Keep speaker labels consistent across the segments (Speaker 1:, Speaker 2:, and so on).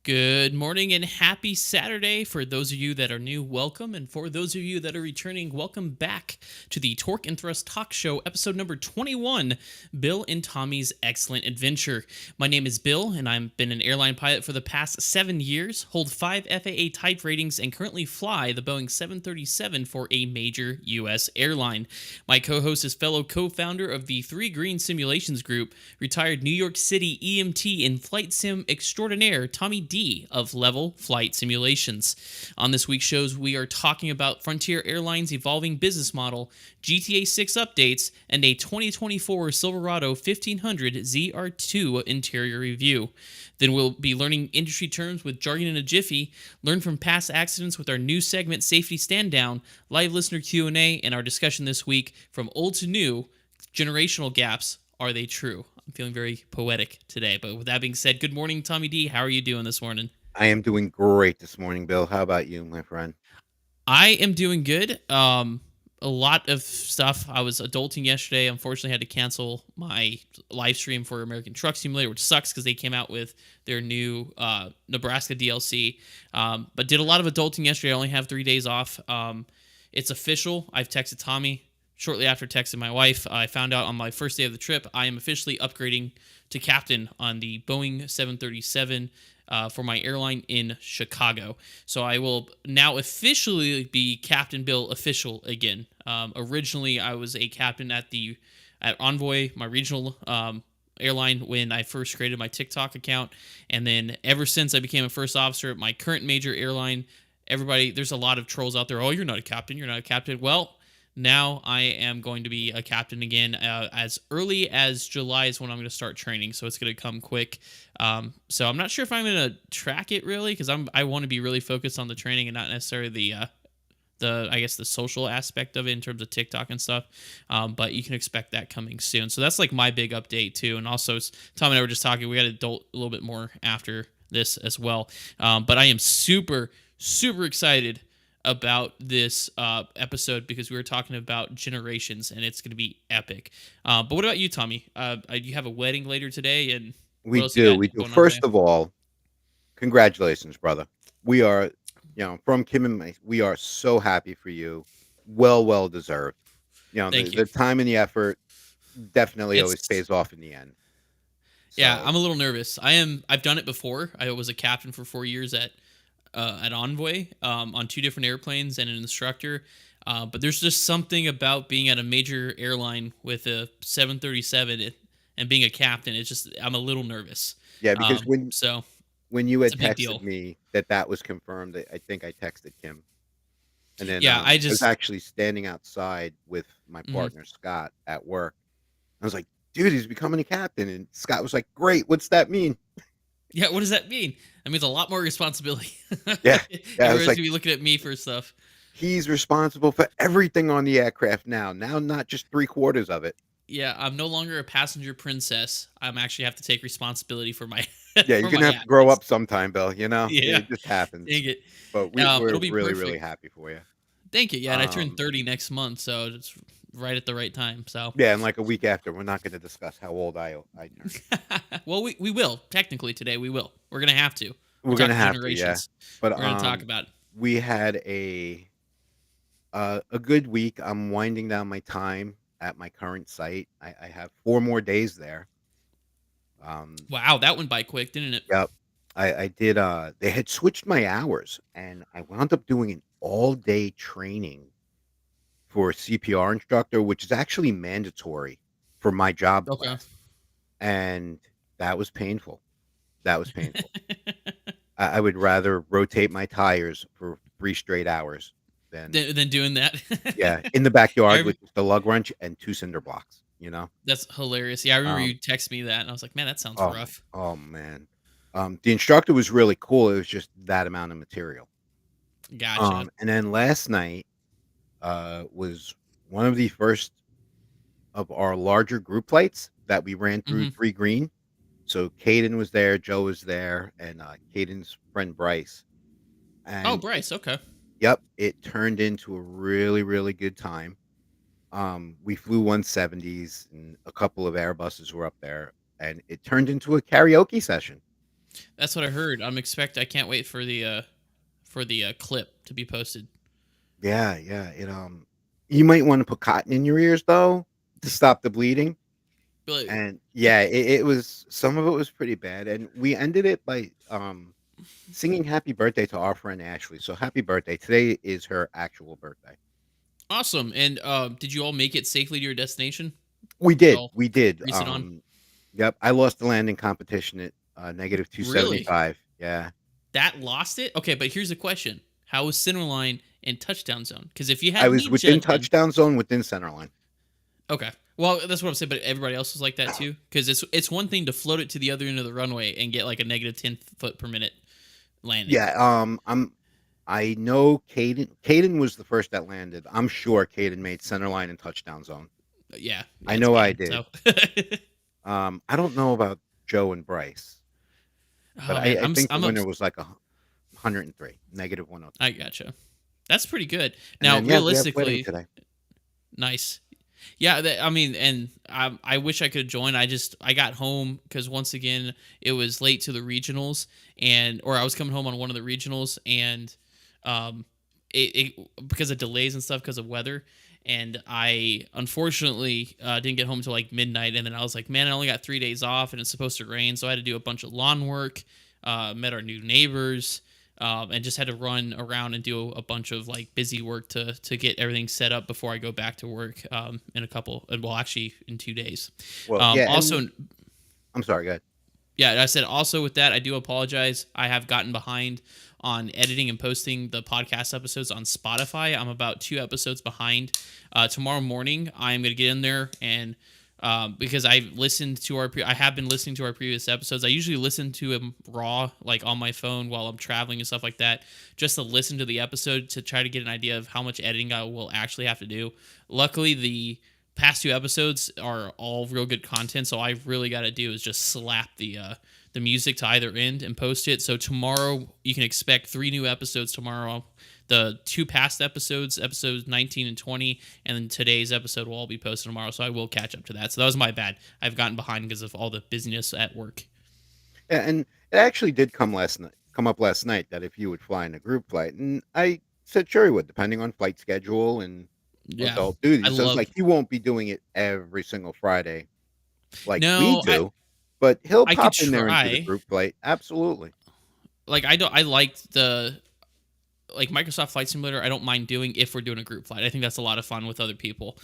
Speaker 1: Good morning and happy Saturday. For those of you that are new, welcome. And for those of you that are returning, welcome back to the Torque and Thrust Talk Show, episode number 21, Bill and Tommy's Excellent Adventure. My name is Bill, and I've been an airline pilot for the past 7 years, hold 5 FAA type ratings, and currently fly the Boeing 737 for a major U.S. airline. My co-host is fellow co-founder of the Three Green Simulations Group, retired New York City EMT and flight sim extraordinaire, Tommy D. of Level Flight Simulations. On this week's shows, we are talking about Frontier Airlines' evolving business model, GTA 6 updates, and a 2024 Silverado 1500 ZR2 interior review. Then we'll be learning industry terms with jargon in a jiffy, learn from past accidents with our new segment Safety Stand Down, live listener Q&A, and our discussion this week from old to new, generational gaps, are they true? I'm feeling very poetic today. But with that being said, good morning, Tommy D. How are you doing this morning?
Speaker 2: I am doing great this morning, Bill. How about you, my friend?
Speaker 1: I am doing good. a lot of stuff. I was adulting yesterday. Unfortunately, had to cancel my live stream for American Truck Simulator, which sucks because they came out with their new Nebraska DLC. But did a lot of adulting yesterday. I only have 3 days off. It's official. I've texted Tommy shortly after texting my wife. I found out on my first day of the trip, I am officially upgrading to captain on the Boeing 737 for my airline in Chicago. So I will now officially be Captain Bill official again. Originally, I was a captain at Envoy, my regional airline, when I first created my TikTok account, and then ever since I became a first officer at my current major airline, there's a lot of trolls out there. Oh, you're not a captain. You're not a captain. Well, now I am going to be a captain again. As early as July is when I'm going to start training, so it's going to come quick. So I'm not sure if I'm going to track it really, because I want to be really focused on the training and not necessarily the social aspect of it in terms of TikTok and stuff. But you can expect that coming soon. So that's like my big update too. And also, Tom and I were just talking. We got to adult a little bit more after this as well. But I am super excited about this episode because we were talking about generations and it's going to be epic. But what about you, Tommy? You have a wedding later today, and what
Speaker 2: We
Speaker 1: else you
Speaker 2: do,
Speaker 1: got
Speaker 2: we do.
Speaker 1: going on today?
Speaker 2: First of all, congratulations, brother. We are, from Kim and me, we are so happy for you. Well deserved.
Speaker 1: Thank you.
Speaker 2: The time and the effort definitely always
Speaker 1: It's
Speaker 2: pays off in the end.
Speaker 1: Yeah,
Speaker 2: So,
Speaker 1: I'm a little nervous. I've done it before. I was a captain for 4 years at Envoy on two different airplanes and an instructor. But there's just something about being at a major airline with a 737 and being a captain. It's just I'm a little nervous.
Speaker 2: yeah, because
Speaker 1: So
Speaker 2: when you
Speaker 1: it's
Speaker 2: had
Speaker 1: a big
Speaker 2: texted
Speaker 1: deal.
Speaker 2: me that was confirmed, I think I texted Kim. And then
Speaker 1: Yeah, I
Speaker 2: I was
Speaker 1: just
Speaker 2: actually standing outside with my
Speaker 1: mhm.
Speaker 2: partner Scott at work. I was like, "Dude, he's becoming a captain." And Scott was like, "Great, what's that mean?"
Speaker 1: Yeah. What does that mean? That means a lot more responsibility.
Speaker 2: Yeah, yeah. I was
Speaker 1: Everybody's
Speaker 2: like,
Speaker 1: gonna be looking at me for stuff.
Speaker 2: "He's responsible for everything on the aircraft now. Now, not just three quarters of it."
Speaker 1: Yeah, I'm no longer a passenger princess. I'm actually have to take responsibility for my
Speaker 2: Yeah, you're
Speaker 1: for
Speaker 2: gonna
Speaker 1: my
Speaker 2: have to grow
Speaker 1: actions.
Speaker 2: up sometime, Bill.
Speaker 1: Yeah,
Speaker 2: It just happens.
Speaker 1: dang it.
Speaker 2: But
Speaker 1: It'll
Speaker 2: we're
Speaker 1: be
Speaker 2: really
Speaker 1: perfect.
Speaker 2: happy for you.
Speaker 1: Thank you. Yeah, and I turned
Speaker 2: Um,
Speaker 1: 30 next month, so it's right at the right time. So,
Speaker 2: yeah, and like a week after, we're not going to discuss how old I turned.
Speaker 1: well, we will technically today. We will. We're gonna have to. We're
Speaker 2: We're gonna
Speaker 1: talking
Speaker 2: have to, yeah.
Speaker 1: generations.
Speaker 2: But
Speaker 1: We're gonna talk about it.
Speaker 2: we had a good week. I'm winding down my time at my current site. I have 4 more days there. Um,
Speaker 1: Wow, that went by quick, didn't it?
Speaker 2: yep. I did. They had switched my hours, and I wound up doing an all day training for a CPR instructor, which is actually mandatory for my job
Speaker 1: Okay.
Speaker 2: class, and that was painful. That was painful. I would rather rotate my tires for 3 straight hours than
Speaker 1: Then doing that.
Speaker 2: yeah, in the
Speaker 1: I
Speaker 2: backyard
Speaker 1: rem-
Speaker 2: with just a lug wrench and 2 cinder blocks, you know?
Speaker 1: that's hilarious. Yeah, I remember
Speaker 2: Um,
Speaker 1: you text me that, and I was like, man, that sounds
Speaker 2: oh my
Speaker 1: rough.
Speaker 2: oh, man. The instructor was really cool, it was just that amount of material.
Speaker 1: Gotcha.
Speaker 2: And then last night, was one of the first of our larger group flights that we ran through
Speaker 1: Hmm.
Speaker 2: 3 green. So Caden was there, Joe was there, and, Caden's friend Bryce.
Speaker 1: Oh,
Speaker 2: And
Speaker 1: Bryce. Okay.
Speaker 2: yep, it turned into a really good time. We flew 170s and a couple of Airbuses were up there, and it turned into a karaoke session.
Speaker 1: That's what I heard. I can't wait for the clip to be posted.
Speaker 2: Yeah. You might want to put cotton in your ears though to stop the bleeding.
Speaker 1: But
Speaker 2: And yeah, it was some of it was pretty bad, and we ended it by singing "Happy Birthday" to our friend Ashley. So happy birthday! Today is her actual birthday.
Speaker 1: awesome. And did you all make it safely to your destination?
Speaker 2: We
Speaker 1: Did
Speaker 2: did,
Speaker 1: y'all
Speaker 2: we did.
Speaker 1: grease it on?
Speaker 2: Yep, I lost the landing competition at negative
Speaker 1: Really?
Speaker 2: 275. Yeah,
Speaker 1: That lost it? Okay, but here's the question: how was Centerline and touchdown zone? Because if you
Speaker 2: I
Speaker 1: had
Speaker 2: was
Speaker 1: me
Speaker 2: within
Speaker 1: judging,
Speaker 2: touchdown zone, within center line.
Speaker 1: okay. Well, that's what I'm saying. But everybody else was like that too. Because it's one thing to float it to the other end of the runway and get like a negative 10 foot per minute landing.
Speaker 2: Yeah, I know Caden was the first that landed. I'm sure Caden made center line and touchdown zone.
Speaker 1: Yeah,
Speaker 2: I
Speaker 1: it's
Speaker 2: know I
Speaker 1: Caden.
Speaker 2: did.
Speaker 1: So,
Speaker 2: I don't know about Joe and Bryce, but
Speaker 1: oh man,
Speaker 2: I think the
Speaker 1: I'm
Speaker 2: winner
Speaker 1: ups-
Speaker 2: was like 103, negative 103.
Speaker 1: I gotcha. That's pretty good.
Speaker 2: And
Speaker 1: Now,
Speaker 2: then yeah, we have wedding
Speaker 1: realistically,
Speaker 2: today.
Speaker 1: Nice. Yeah, I mean, and I wish I could join. I got home because once again it was late to the regionals, and or I was coming home on one of the regionals, and um, because of delays and stuff because of weather, and I unfortunately didn't get home till like midnight, and then I was like, man, I only got 3 days off, and it's supposed to rain, so I had to do a bunch of lawn work, met our new neighbors, and just had to run around and do a bunch of like busy work to get everything set up before I go back to work in a couple, well, actually in 2 days.
Speaker 2: Well, yeah, and
Speaker 1: Also,
Speaker 2: I'm sorry, go ahead.
Speaker 1: yeah, I said also with that, I do apologize. I have gotten behind on editing and posting the podcast episodes on Spotify. I'm about 2 episodes behind. Tomorrow morning, I'm going to get in there and because I have been listening to our previous episodes. I usually listen to them raw, like on my phone while I'm traveling and stuff like that, just to listen to the episode to try to get an idea of how much editing I will actually have to do. Luckily, the past 2 episodes are all real good content, so I really got to do is just slap the music to either end and post it. So tomorrow you can expect 3 new episodes tomorrow. The 2 past episodes, episodes 19 and 20, and then today's episode will all be posted tomorrow. So I will catch up to that. So that was my bad. I've gotten behind because of all the busyness at work.
Speaker 2: Yeah, and it actually did come up last night that if you would fly in a group flight, and I said sure he would, depending on flight schedule and
Speaker 1: Yeah,
Speaker 2: adult
Speaker 1: I
Speaker 2: duties. So it's
Speaker 1: love.
Speaker 2: like he won't be doing it every single Friday like we
Speaker 1: No,
Speaker 2: do, but he'll
Speaker 1: I could
Speaker 2: pop in there and do the
Speaker 1: try.
Speaker 2: group flight. Absolutely.
Speaker 1: Like I don't. I like the like Microsoft Flight Simulator. I don't mind doing if we're doing a group flight. I think that's a lot of fun with other people.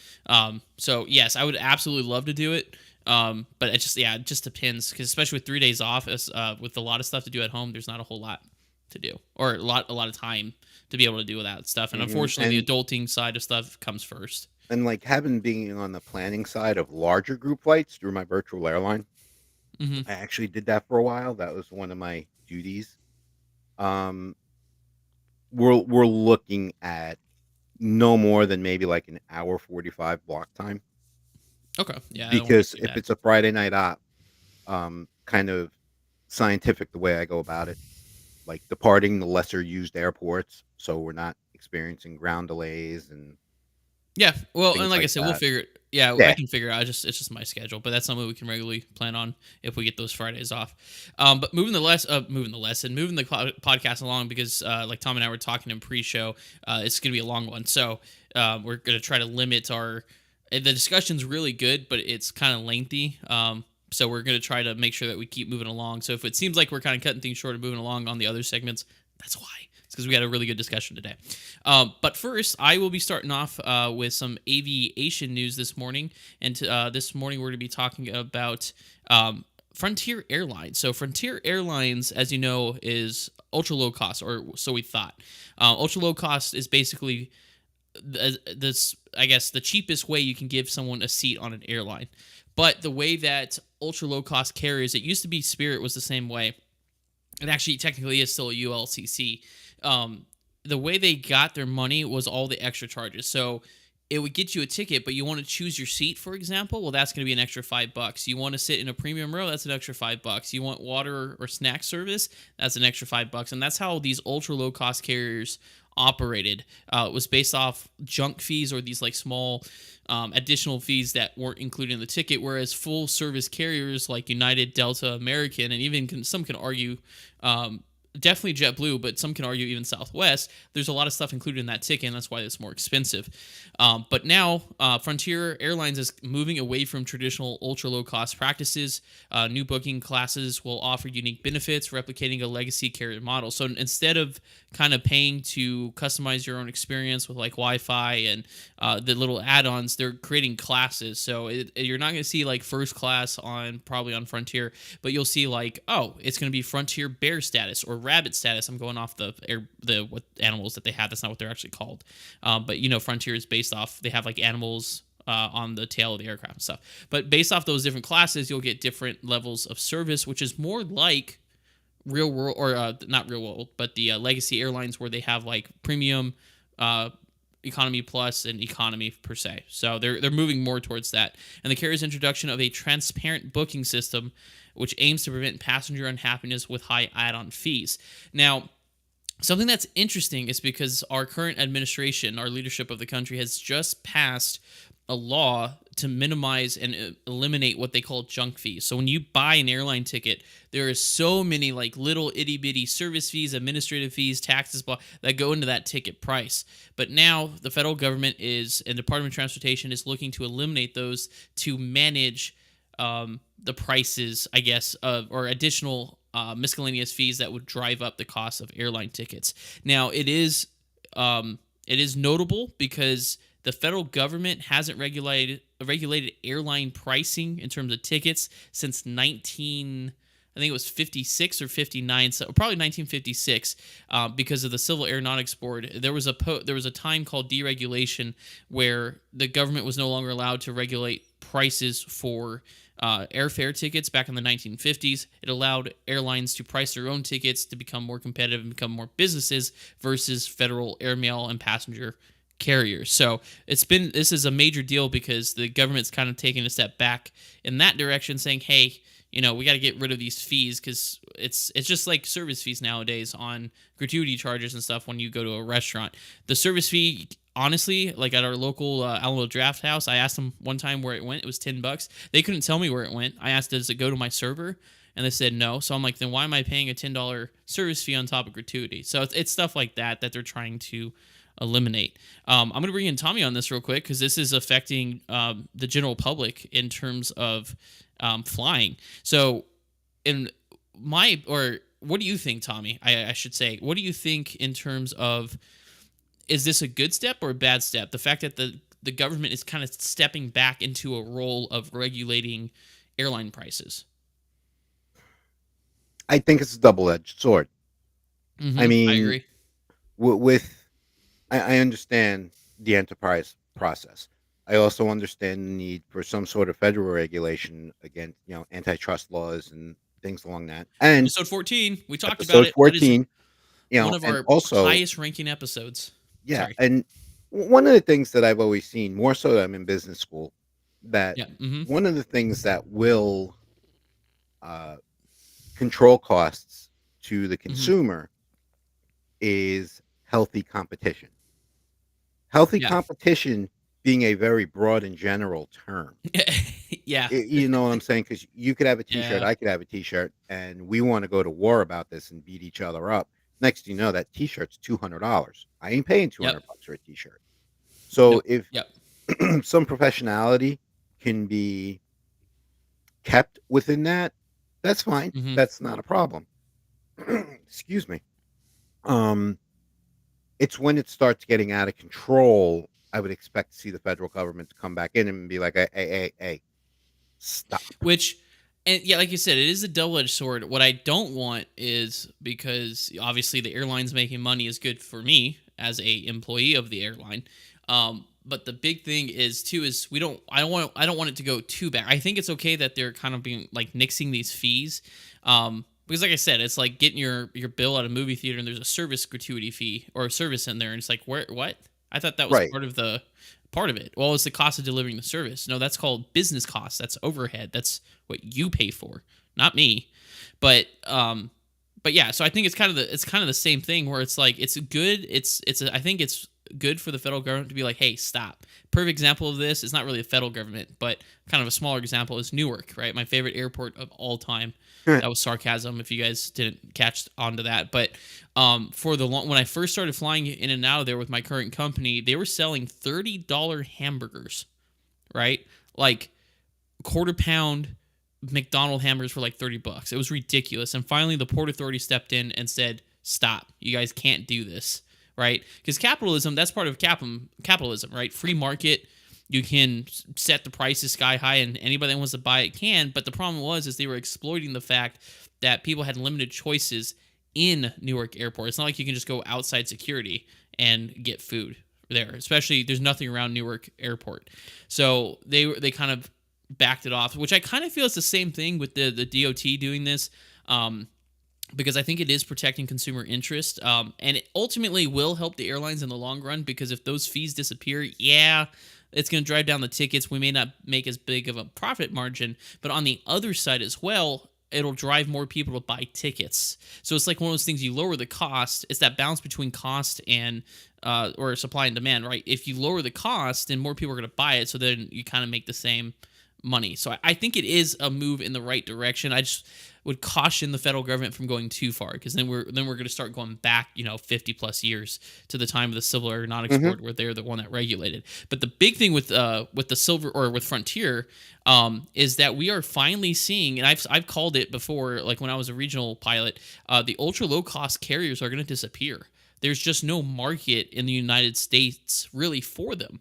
Speaker 1: So yes, I would absolutely love to do it. But it just depends because especially with 3 days off, with a lot of stuff to do at home, there's not a whole lot to do or a lot of time to be able to do that stuff. And
Speaker 2: Mhm,
Speaker 1: unfortunately, the adulting side of stuff comes first.
Speaker 2: and, like, having being on the planning side of larger group flights through my virtual airline,
Speaker 1: Hmm.
Speaker 2: I actually did that for a while. That was one of my duties. Um, we're looking at no more than maybe, like, an hour 45 block time,
Speaker 1: Okay, yeah, I don't want to be
Speaker 2: because
Speaker 1: too
Speaker 2: if
Speaker 1: bad.
Speaker 2: it's a Friday night op, kind of scientific the way I go about it, like, departing the lesser used airports, so we're not experiencing ground delays and
Speaker 1: Yeah, well, and
Speaker 2: things
Speaker 1: like I
Speaker 2: like
Speaker 1: said, we'll
Speaker 2: that.
Speaker 1: figure it. Yeah, I
Speaker 2: Yeah.
Speaker 1: can figure it out. It's just my schedule, but that's something we can regularly plan on if we get those Fridays off. But moving the podcast along because, like Tom and I were talking in pre-show, it's going to be a long one, so we're going to try to limit our. The discussion's really good, but it's kind of lengthy. So we're going to try to make sure that we keep moving along. So if it seems like we're kind of cutting things short and moving along on the other segments, that's why. It's because we had a really good discussion today. But first, I will be starting off with some aviation news this morning. And this morning, we're going to be talking about Frontier Airlines. So, Frontier Airlines, as you know, is ultra low cost, or so we thought. Ultra low cost is basically this, I guess, the cheapest way you can give someone a seat on an airline. But the way that ultra low cost carriers, it used to be Spirit was the same way. It actually technically is still a ULCC. The way they got their money was all the extra charges. So it would get you a ticket, but you want to choose your seat, for example. Well, that's going to be an extra $5. You want to sit in a premium row, that's an extra $5. You want water or snack service, that's an extra $5. And that's how these ultra low cost carriers operated. It was based off junk fees or these like small additional fees that weren't included in the ticket, whereas full service carriers like United, Delta, American, and even some can argue definitely JetBlue, but some can argue even Southwest, there's a lot of stuff included in that ticket, and that's why it's more expensive. But now, Frontier Airlines is moving away from traditional ultra low cost practices. New booking classes will offer unique benefits, replicating a legacy carrier model. So instead of kind of paying to customize your own experience with like Wi-Fi and the little add-ons, they're creating classes. So you're not going to see like first class probably on Frontier, but you'll see like, oh, it's going to be Frontier Bear status or Rabbit status. I'm going off the what animals that they have. That's not what they're actually called. But Frontier is based off. They have like animals on the tail of the aircraft and stuff. But based off those different classes, you'll get different levels of service, which is more like real world or not real world, but the legacy airlines where they have like premium, economy plus, and economy per se. So they're moving more towards that. And the carrier's introduction of a transparent booking system, which aims to prevent passenger unhappiness with high add-on fees. Now, Something that's interesting is because our current administration, our leadership of the country, has just passed a law to minimize and eliminate what they call junk fees. So when you buy an airline ticket, there is so many like little itty bitty service fees, administrative fees, taxes, blah, that go into that ticket price. But now the federal government is and Department of Transportation is looking to eliminate those to manage the prices, I guess, of or additional miscellaneous fees that would drive up the cost of airline tickets. Now, it is notable because the federal government hasn't regulated airline pricing in terms of tickets since 19. I think it was 56 or 59, so probably 1956, because of the Civil Aeronautics Board. There was a time called deregulation where the government was no longer allowed to regulate prices for airfare tickets back in the 1950s. It allowed airlines to price their own tickets to become more competitive and become more businesses versus federal airmail and passenger carriers. So this is a major deal because the government's kind of taking a step back in that direction, saying, hey, we got to get rid of these fees because it's just like service fees nowadays on gratuity charges and stuff when you go to a restaurant. The service fee, honestly, like at our local Alamo Draft House, I asked them one time where it went. It was $10. They couldn't tell me where it went. I asked, does it go to my server? And they said no. So I'm like, then why am I paying a $10 service fee on top of gratuity? So it's stuff like that they're trying to eliminate. I'm going to bring in Tommy on this real quick because this is affecting the general public in terms of flying. So, what do you think, Tommy? I should say, what do you think in terms of, is this a good step or a bad step? The fact that the government is kind of stepping back into a role of regulating airline prices.
Speaker 2: I think it's a double-edged sword. I
Speaker 1: I
Speaker 2: mean,
Speaker 1: agree.
Speaker 2: with I understand the enterprise process. I also understand the need for some sort of federal regulation against, antitrust laws and things along that. And
Speaker 1: Episode 14, we talked about
Speaker 2: episode
Speaker 1: it. That is
Speaker 2: 14,
Speaker 1: one of
Speaker 2: and
Speaker 1: our
Speaker 2: also,
Speaker 1: highest ranking episodes.
Speaker 2: yeah,
Speaker 1: Sorry.
Speaker 2: and one of the things that I've always seen, more so that I'm in business school, that
Speaker 1: Yeah.
Speaker 2: one of the things that will uh, control costs to the
Speaker 1: Hmm.
Speaker 2: consumer is healthy competition. Healthy
Speaker 1: Yeah.
Speaker 2: competition being a very broad and general term.
Speaker 1: Yeah.
Speaker 2: You know what I'm saying? Because you could have a T-shirt,
Speaker 1: Yeah.
Speaker 2: I could have a T-shirt, and we want to go to war about this and beat each other up. Next, thing you know, that T-shirt's $200. I ain't paying
Speaker 1: Yep.
Speaker 2: $200 for a T-shirt. So
Speaker 1: Nope.
Speaker 2: if
Speaker 1: Yep.
Speaker 2: some professionality can be kept within that, that's fine.
Speaker 1: Hmm.
Speaker 2: That's not a problem. Excuse me. Um, it's when it starts getting out of control, I would expect to see the federal government to come back in and be like, hey, stop.
Speaker 1: Which, and yeah, like you said, it is a double-edged sword. What I don't want is, because obviously the airline's making money is good for me as a employee of the airline. But the big thing is too is I don't want it to go too bad. I think it's okay that they're kind of being like nixing these fees. Because like I said, it's like getting your bill at a movie theater and there's a service gratuity fee or a service in there, and it's like, where, what? I thought that was
Speaker 2: Right.
Speaker 1: part of it. Well, it's the cost of delivering the service. No, that's called business costs. That's overhead. That's what you pay for, not me. But yeah, so I think it's kind of the same thing where it's like it's good. I think it's good for the federal government to be like, hey, stop. Perfect example of this is not really a federal government, but kind of a smaller example is Newark, right? My favorite airport of all time. That was sarcasm if you guys didn't catch onto that. But when I first started flying in and out of there with my current company, they were selling $30 hamburgers, right? Like quarter pound McDonald hamburgers for like $30. It was ridiculous. And finally the Port Authority stepped in and said, stop. You guys can't do this, right? Because capitalism, that's part of capitalism, right? Free market. You can set the prices sky high and anybody that wants to buy it can. But the problem is they were exploiting the fact that people had limited choices in Newark Airport. It's not like you can just go outside security and get food there, especially there's nothing around Newark Airport. So they kind of backed it off, which I kind of feel it's the same thing with the DOT doing this. Because I think it is protecting consumer interest, and it ultimately will help the airlines in the long run. Because if those fees disappear, yeah, it's going to drive down the tickets. We may not make as big of a profit margin, but on the other side as well, it'll drive more people to buy tickets. So it's like one of those things, you lower the cost. It's that balance between cost and or supply and demand, right? If you lower the cost, then more people are going to buy it. So then you kind of make the same money. So I think it is a move in the right direction. I just would caution the federal government from going too far, because then we're going to start going back, 50 plus years to the time of the Civil Aeronautics
Speaker 2: Mhm.
Speaker 1: Board, where they're the one that regulated. But the big thing with the Silver, or with Frontier, is that we are finally seeing, and I've called it before, like when I was a regional pilot, the ultra low cost carriers are going to disappear. There's just no market in the United States really for them.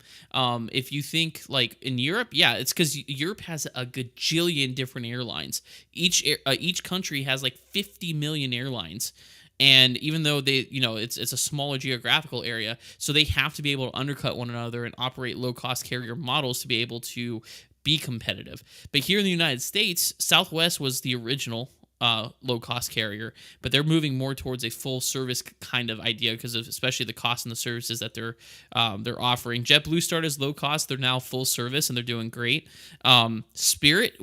Speaker 1: If you think like in Europe, yeah, it's because Europe has a gajillion different airlines. Each country has like 50 million airlines. And even though it's a smaller geographical area, so they have to be able to undercut one another and operate low cost carrier models to be able to be competitive. But here in the United States, Southwest was the original low cost carrier, but they're moving more towards a full service kind of idea, because of especially the cost and the services that they're offering. JetBlue started as low cost; they're now full service, and they're doing great. Spirit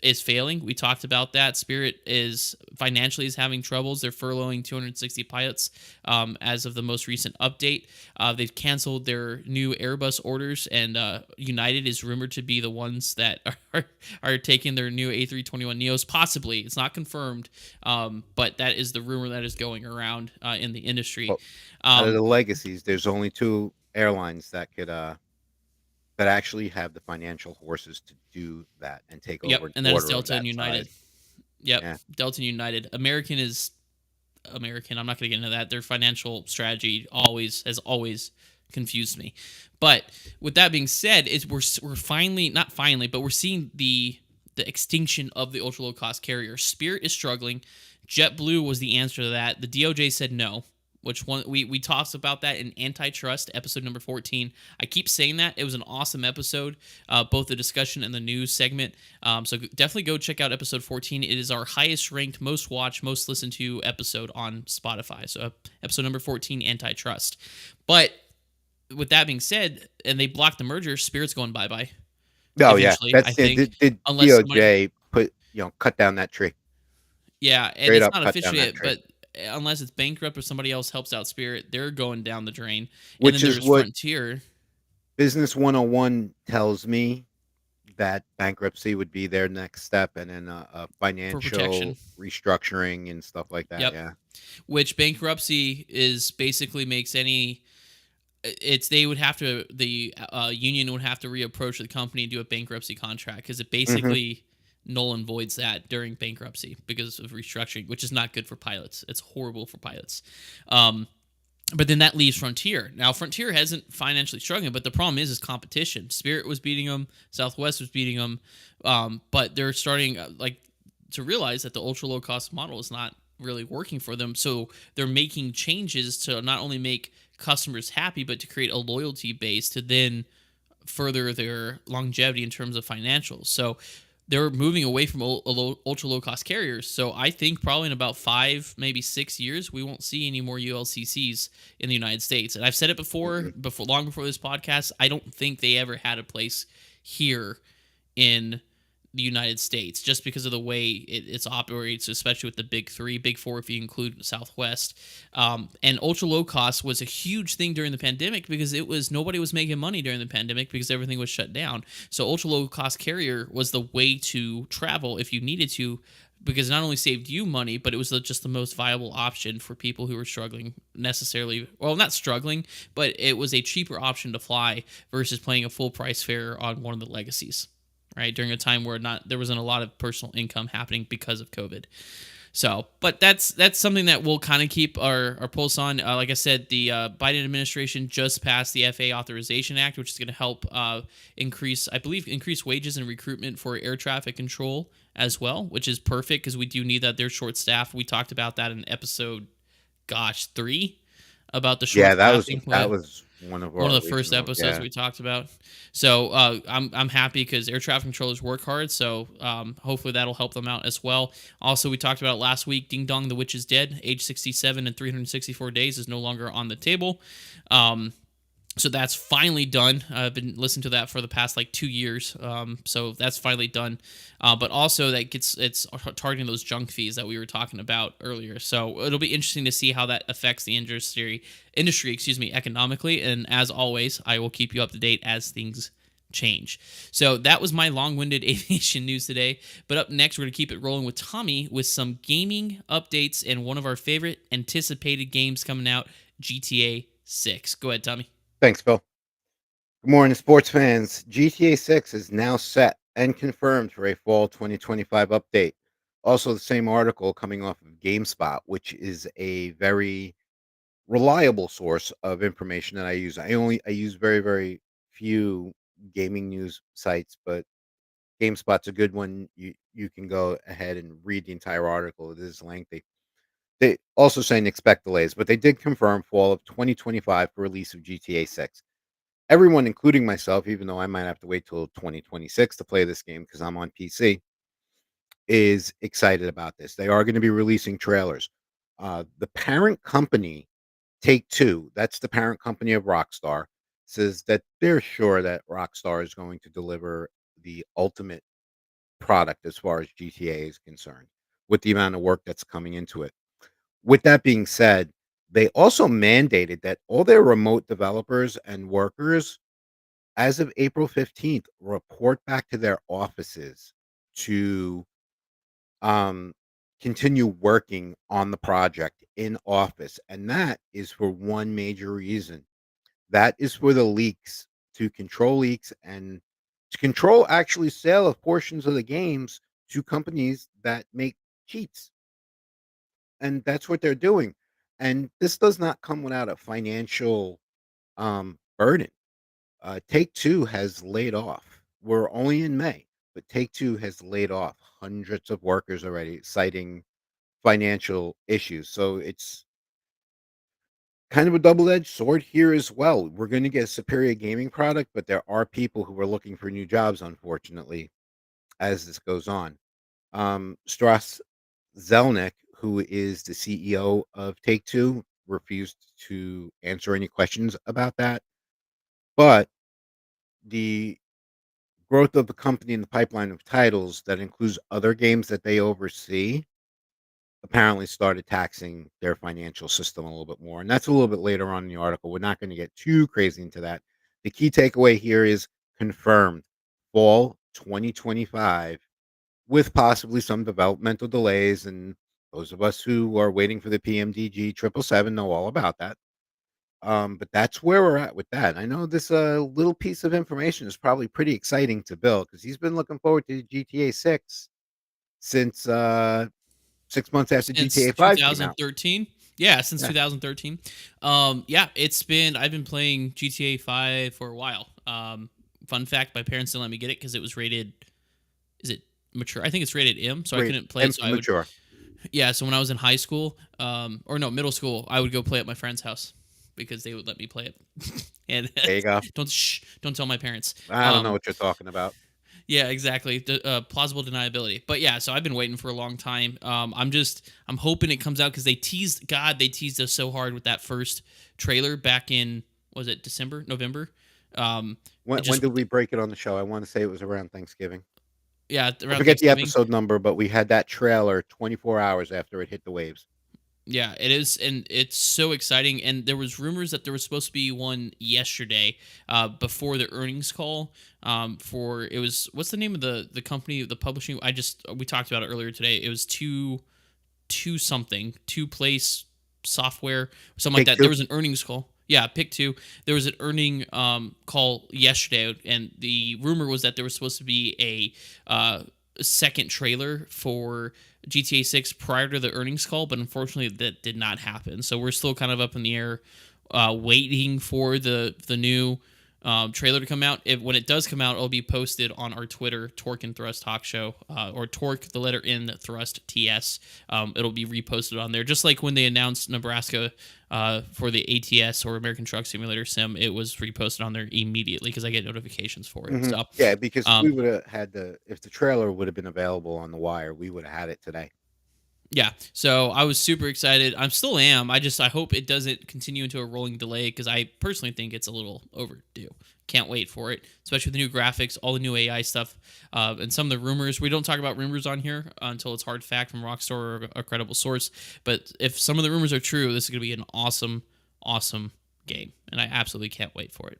Speaker 1: is failing. We talked about that. Spirit is financially is having troubles. They're furloughing 260 pilots as of the most recent update. They've canceled their new Airbus orders, and United is rumored to be the ones that are taking their new A321 Neos. Possibly, it's not confirmed, but that is the rumor that is going around in the industry.
Speaker 2: Well, out of
Speaker 1: Um,
Speaker 2: the legacies, there's only 2 airlines that actually have the financial horses to do that and take
Speaker 1: yep,
Speaker 2: over an
Speaker 1: and that is
Speaker 2: order of
Speaker 1: Delta and
Speaker 2: that size.
Speaker 1: United. Yep,
Speaker 2: Yeah.
Speaker 1: Delta and United. American is American. I'm not going to get into that. Their financial strategy has always confused me. But with that being said, is we're finally, not finally, but we're seeing the extinction of the ultra low cost carrier. Spirit is struggling. JetBlue was the answer to that. The DOJ said no. Which one we talked about that in Antitrust episode number 14. I keep saying that. It was an awesome episode, both the discussion and the news segment. So definitely go check out episode 14. It is our highest ranked, most watched, most listened to episode on Spotify. So episode number 14, Antitrust. But with that being said, and they blocked the merger, Spirit's going bye bye
Speaker 2: Oh, yeah.
Speaker 1: eventually, I
Speaker 2: That's it.
Speaker 1: think,
Speaker 2: Did
Speaker 1: unless somebody.
Speaker 2: DOJ cut down that tree.
Speaker 1: Yeah, and
Speaker 2: Straight
Speaker 1: it's
Speaker 2: up
Speaker 1: not
Speaker 2: cut down
Speaker 1: official
Speaker 2: that
Speaker 1: yet,
Speaker 2: tree.
Speaker 1: but unless it's bankrupt or somebody else helps out Spirit, they're going down the drain. And then
Speaker 2: Which is
Speaker 1: there's
Speaker 2: what
Speaker 1: Frontier
Speaker 2: Business 101 tells me, that bankruptcy would be their next step, and then a
Speaker 1: for protection.
Speaker 2: financial restructuring and stuff like that,
Speaker 1: Yep.
Speaker 2: yeah.
Speaker 1: Which bankruptcy is basically makes any. It's they would have to the union would have to reapproach the company and do a bankruptcy contract, because it
Speaker 2: Mhm.
Speaker 1: basically null and voids that during bankruptcy because of restructuring, which is not good for pilots. It's horrible for pilots. Um, But then that leaves Frontier. Now Frontier hasn't financially struggling, but the problem is competition. Spirit was beating them, Southwest was beating them, but they're starting to realize that the ultra low cost model is not really working for them. So they're making changes to not only make customers happy, but to create a loyalty base to then further their longevity in terms of financials. So they're moving away from ultra low cost carriers. So I think probably in about 5, maybe 6 years, we won't see any more ULCCs in the United States. And I've said it
Speaker 2: Mhm.
Speaker 1: before long before this podcast. I don't think they ever had a place here in the United States, just because of the way it operates, especially with the big three, big four, if you include Southwest. And ultra low cost was a huge thing during the pandemic, because nobody was making money during the pandemic because everything was shut down. So ultra low cost carrier was the way to travel if you needed to, because it not only saved you money, but it was just the most viable option for people who were struggling, necessarily. Well, not struggling, but it was a cheaper option to fly versus paying a full price fare on one of the legacies, right? During a time where there wasn't a lot of personal income happening because of COVID. So, but that's something that we'll kind of keep our pulse on. Like I said, the Biden administration just passed the FAA Authorization Act, which is going to help increase wages and recruitment for air traffic control as well, which is perfect because we do need that. They're short staffed. We talked about that in episode, 3, about the short
Speaker 2: Yeah, that was
Speaker 1: staffing.
Speaker 2: that was one of
Speaker 1: One
Speaker 2: our
Speaker 1: of the first
Speaker 2: original,
Speaker 1: episodes
Speaker 2: yeah.
Speaker 1: we talked about. So I'm happy because air traffic controllers work hard. So hopefully that'll help them out as well. Also, we talked about it last week. Ding Dong, the Witch is dead. Age 67 and 364 days is no longer on the table. Um, So that's finally done. I've been listening to that for the past like 2 years. So that's finally done. But also that it's targeting those junk fees that we were talking about earlier. So it'll be interesting to see how that affects the industry, economically. And as always, I will keep you up to date as things change. So that was my long-winded aviation news today. But up next, we're gonna keep it rolling with Tommy with some gaming updates and one of our favorite anticipated games coming out, GTA 6. Go ahead, Tommy.
Speaker 2: Thanks, Phil. Good morning, sports fans. GTA 6 is now set and confirmed for a fall 2025 update. Also, the same article coming off of GameSpot, which is a very reliable source of information that I use. I use very few gaming news sites, but GameSpot's a good one. You can go ahead and read the entire article. It is lengthy. They also saying expect delays, but they did confirm fall of 2025 for release of GTA 6. Everyone, including myself, even though I might have to wait till 2026 to play this game because I'm on PC, is excited about this. They are going to be releasing trailers. The parent company, Take Two, that's the parent company of Rockstar, says that they're sure that Rockstar is going to deliver the ultimate product as far as GTA is concerned, with the amount of work that's coming into it. With that being said, they also mandated that all their remote developers and workers, as of April 15th, report back to their offices to um, continue working on the project in office. And that is for one major reason. That is for the leaks, to control leaks and to control actually sale of portions of the games to companies that make cheats. And that's what they're doing. And this does not come without a financial burden. Take Two has laid off. We're only in May, but Take Two has laid off hundreds of workers already, citing financial issues. So it's kind of a double-edged sword here as well. We're going to get a superior gaming product, but there are people who are looking for new jobs, unfortunately, as this goes on. Strauss Zelnick, who is the CEO of Take Two, refused to answer any questions about that. But the growth of the company in the pipeline of titles that includes other games that they oversee apparently started taxing their financial system a little bit more. And that's a little bit later on in the article. We're not going to get too crazy into that. The key takeaway here is confirmed fall 2025 with possibly some developmental delays. And those of us who are waiting for the PMDG 777 know all about that. But that's where we're at with that. I know this little piece of information is probably pretty exciting to Bill because he's been looking forward to GTA 6 since 6 months after
Speaker 1: Since
Speaker 2: GTA 5 came out.
Speaker 1: 2013. Yeah, since
Speaker 2: Yeah,
Speaker 1: 2013. Yeah, I've been playing GTA 5 for a while. Fun fact, my parents didn't let me get it because it was rated, is it mature? I think it's rated M, so I
Speaker 2: great.
Speaker 1: couldn't play it.
Speaker 2: M
Speaker 1: So
Speaker 2: for
Speaker 1: I would,
Speaker 2: mature.
Speaker 1: yeah. So when I was in high school, or no, middle school, I would go play at my friend's house because they would let me play it. And
Speaker 2: There you go.
Speaker 1: don't tell my parents.
Speaker 2: I don't know what you're talking about.
Speaker 1: Yeah, exactly. Plausible deniability. But yeah, so I've been waiting for a long time. I'm hoping it comes out because they teased us so hard with that first trailer back in, was it December, November? It
Speaker 2: When
Speaker 1: just,
Speaker 2: did we break it on the show? I want to say it was around Thanksgiving.
Speaker 1: yeah,
Speaker 2: I
Speaker 1: around
Speaker 2: forget the
Speaker 1: Thanksgiving.
Speaker 2: episode number, but we had that trailer 24 hours after it hit the waves.
Speaker 1: Yeah, it is, and it's so exciting. And there was rumors that there was supposed to be one yesterday, before the earnings call. For it was, what's the name of the company, the publishing? We talked about it earlier today. It was two something, two place software, something like
Speaker 2: Take
Speaker 1: that. There
Speaker 2: Two.
Speaker 1: was an earnings call. Yeah, pick two. There was an earning call yesterday, and the rumor was that there was supposed to be a second trailer for GTA 6 prior to the earnings call, but unfortunately that did not happen. So we're still kind of up in the air, waiting for the new trailer to come out. When it does come out, it'll be posted on our Twitter, Torque and Thrust Talk Show, or Torque, the letter N, Thrust TS. It'll be reposted on there, just like when they announced Nebraska for the ATS, or American Truck Simulator Sim. It was reposted on there immediately because I get notifications for it.
Speaker 2: Hmm.
Speaker 1: So,
Speaker 2: Yeah, because we
Speaker 1: um,
Speaker 2: would have had if the trailer would have been available on the wire, we would have had it today.
Speaker 1: Yeah, so I was super excited. I still am. I hope it doesn't continue into a rolling delay because I personally think it's a little overdue. Can't wait for it, especially with the new graphics, all the new AI stuff, and some of the rumors. We don't talk about rumors on here until it's hard fact from Rockstar or a credible source. But if some of the rumors are true, this is going to be an awesome, awesome game, and I absolutely can't wait for it.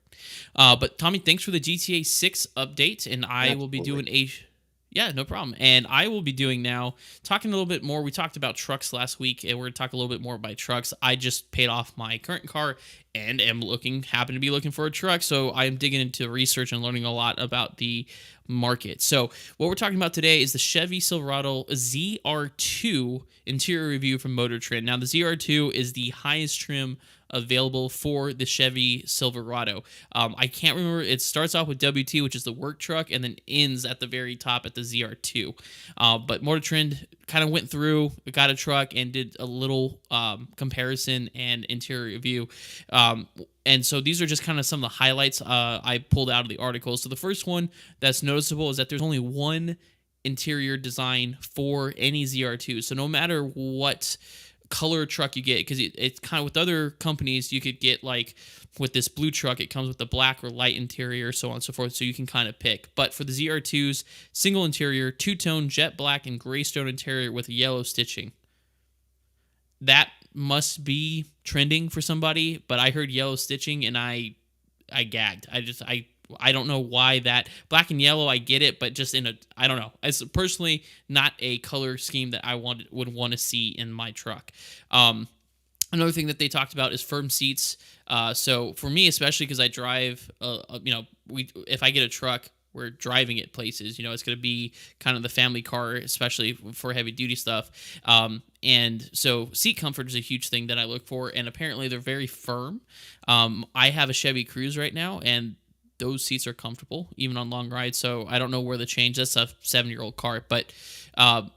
Speaker 1: But Tommy, thanks for the GTA 6 update, and I will be
Speaker 2: Absolutely.
Speaker 1: doing a yeah, no problem. And I will be doing now, talking a little bit more. We talked about trucks last week, and we're going to talk a little bit more about trucks. I just paid off my current car and happen to be looking for a truck. So I am digging into research and learning a lot about the market. So what we're talking about today is the Chevy Silverado ZR2 interior review from Motor Trend. Now, the ZR2 is the highest trim available for the Chevy Silverado. I can't remember. It starts off with WT, which is the work truck, and then ends at the very top at the ZR2. But Motor Trend kind of went through, got a truck, and did a little comparison and interior review. And so these are just kind of some of the highlights I pulled out of the article. So the first one that's noticeable is that there's only one interior design for any ZR2. So no matter what color truck you get, because it's kind of with other companies, you could get like with this blue truck, it comes with the black or light interior, so on and so forth. So you can kind of pick. But for the ZR2s, single interior, two-tone jet black and gray stone interior with yellow stitching. That must be trending for somebody, but I heard yellow stitching and I gagged. I don't know why that black and yellow. I get it, but just in a I don't know. It's personally not a color scheme that I would want to see in my truck. Another thing that they talked about is firm seats. So for me, especially because I drive, if I get a truck, we're driving it places. It's going to be kind of the family car, especially for heavy duty stuff. And so seat comfort is a huge thing that I look for, and apparently they're very firm. I have a Chevy Cruze right now, and those seats are comfortable even on long rides. So I don't know where the change. That's a 7-year-old car, but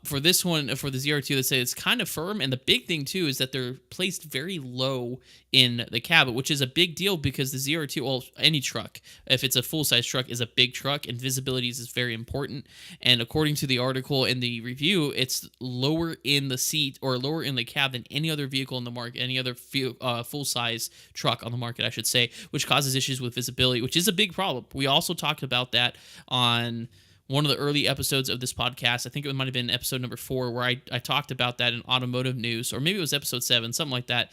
Speaker 1: for this one, for the ZR2, they say it's kind of firm. And the big thing too is that they're placed very low in the cab, which is a big deal because the ZR2, well, any truck, if it's a full size truck, is a big truck, and visibility is very important. And according to the article in the review, it's lower in the seat or lower in the cab than any other vehicle in the market, any other full size truck on the market, I should say, which causes issues with visibility, which is a big problem. We also talked about that on one of the early episodes of this podcast. I think it might have been episode number 4, where I talked about that in automotive news, or maybe it was episode 7, something like that,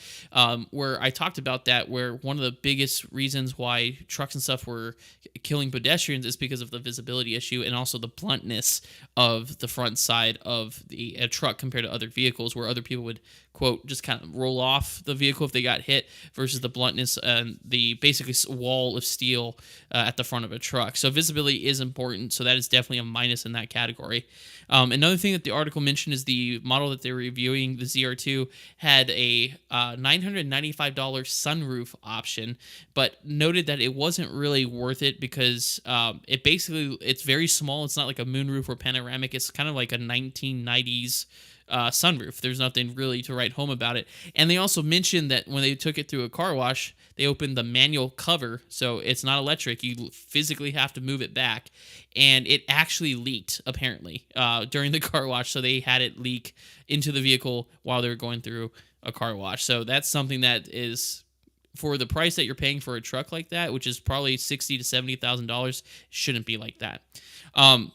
Speaker 1: where I talked about that, where one of the biggest reasons why trucks and stuff were killing pedestrians is because of the visibility issue and also the bluntness of the front side of a truck compared to other vehicles, where other people would, quote, just kind of roll off the vehicle if they got hit, versus the bluntness and the basically wall of steel at the front of a truck. So visibility is important. So that is definitely a minus in that category. Another thing that the article mentioned is the model that they were reviewing, the ZR2, had a $995 sunroof option, but noted that it wasn't really worth it because it's very small. It's not like a moonroof or panoramic. It's kind of like a 1990s sunroof. There's nothing really to write home about it. And they also mentioned that when they took it through a car wash, they opened the manual cover, so it's not electric. You physically have to move it back, and it actually leaked apparently during the car wash. So they had it leak into the vehicle while they were going through a car wash. So that's something that is, for the price that you're paying for a truck like that, which is probably $60,000 to $70,000, shouldn't be like that.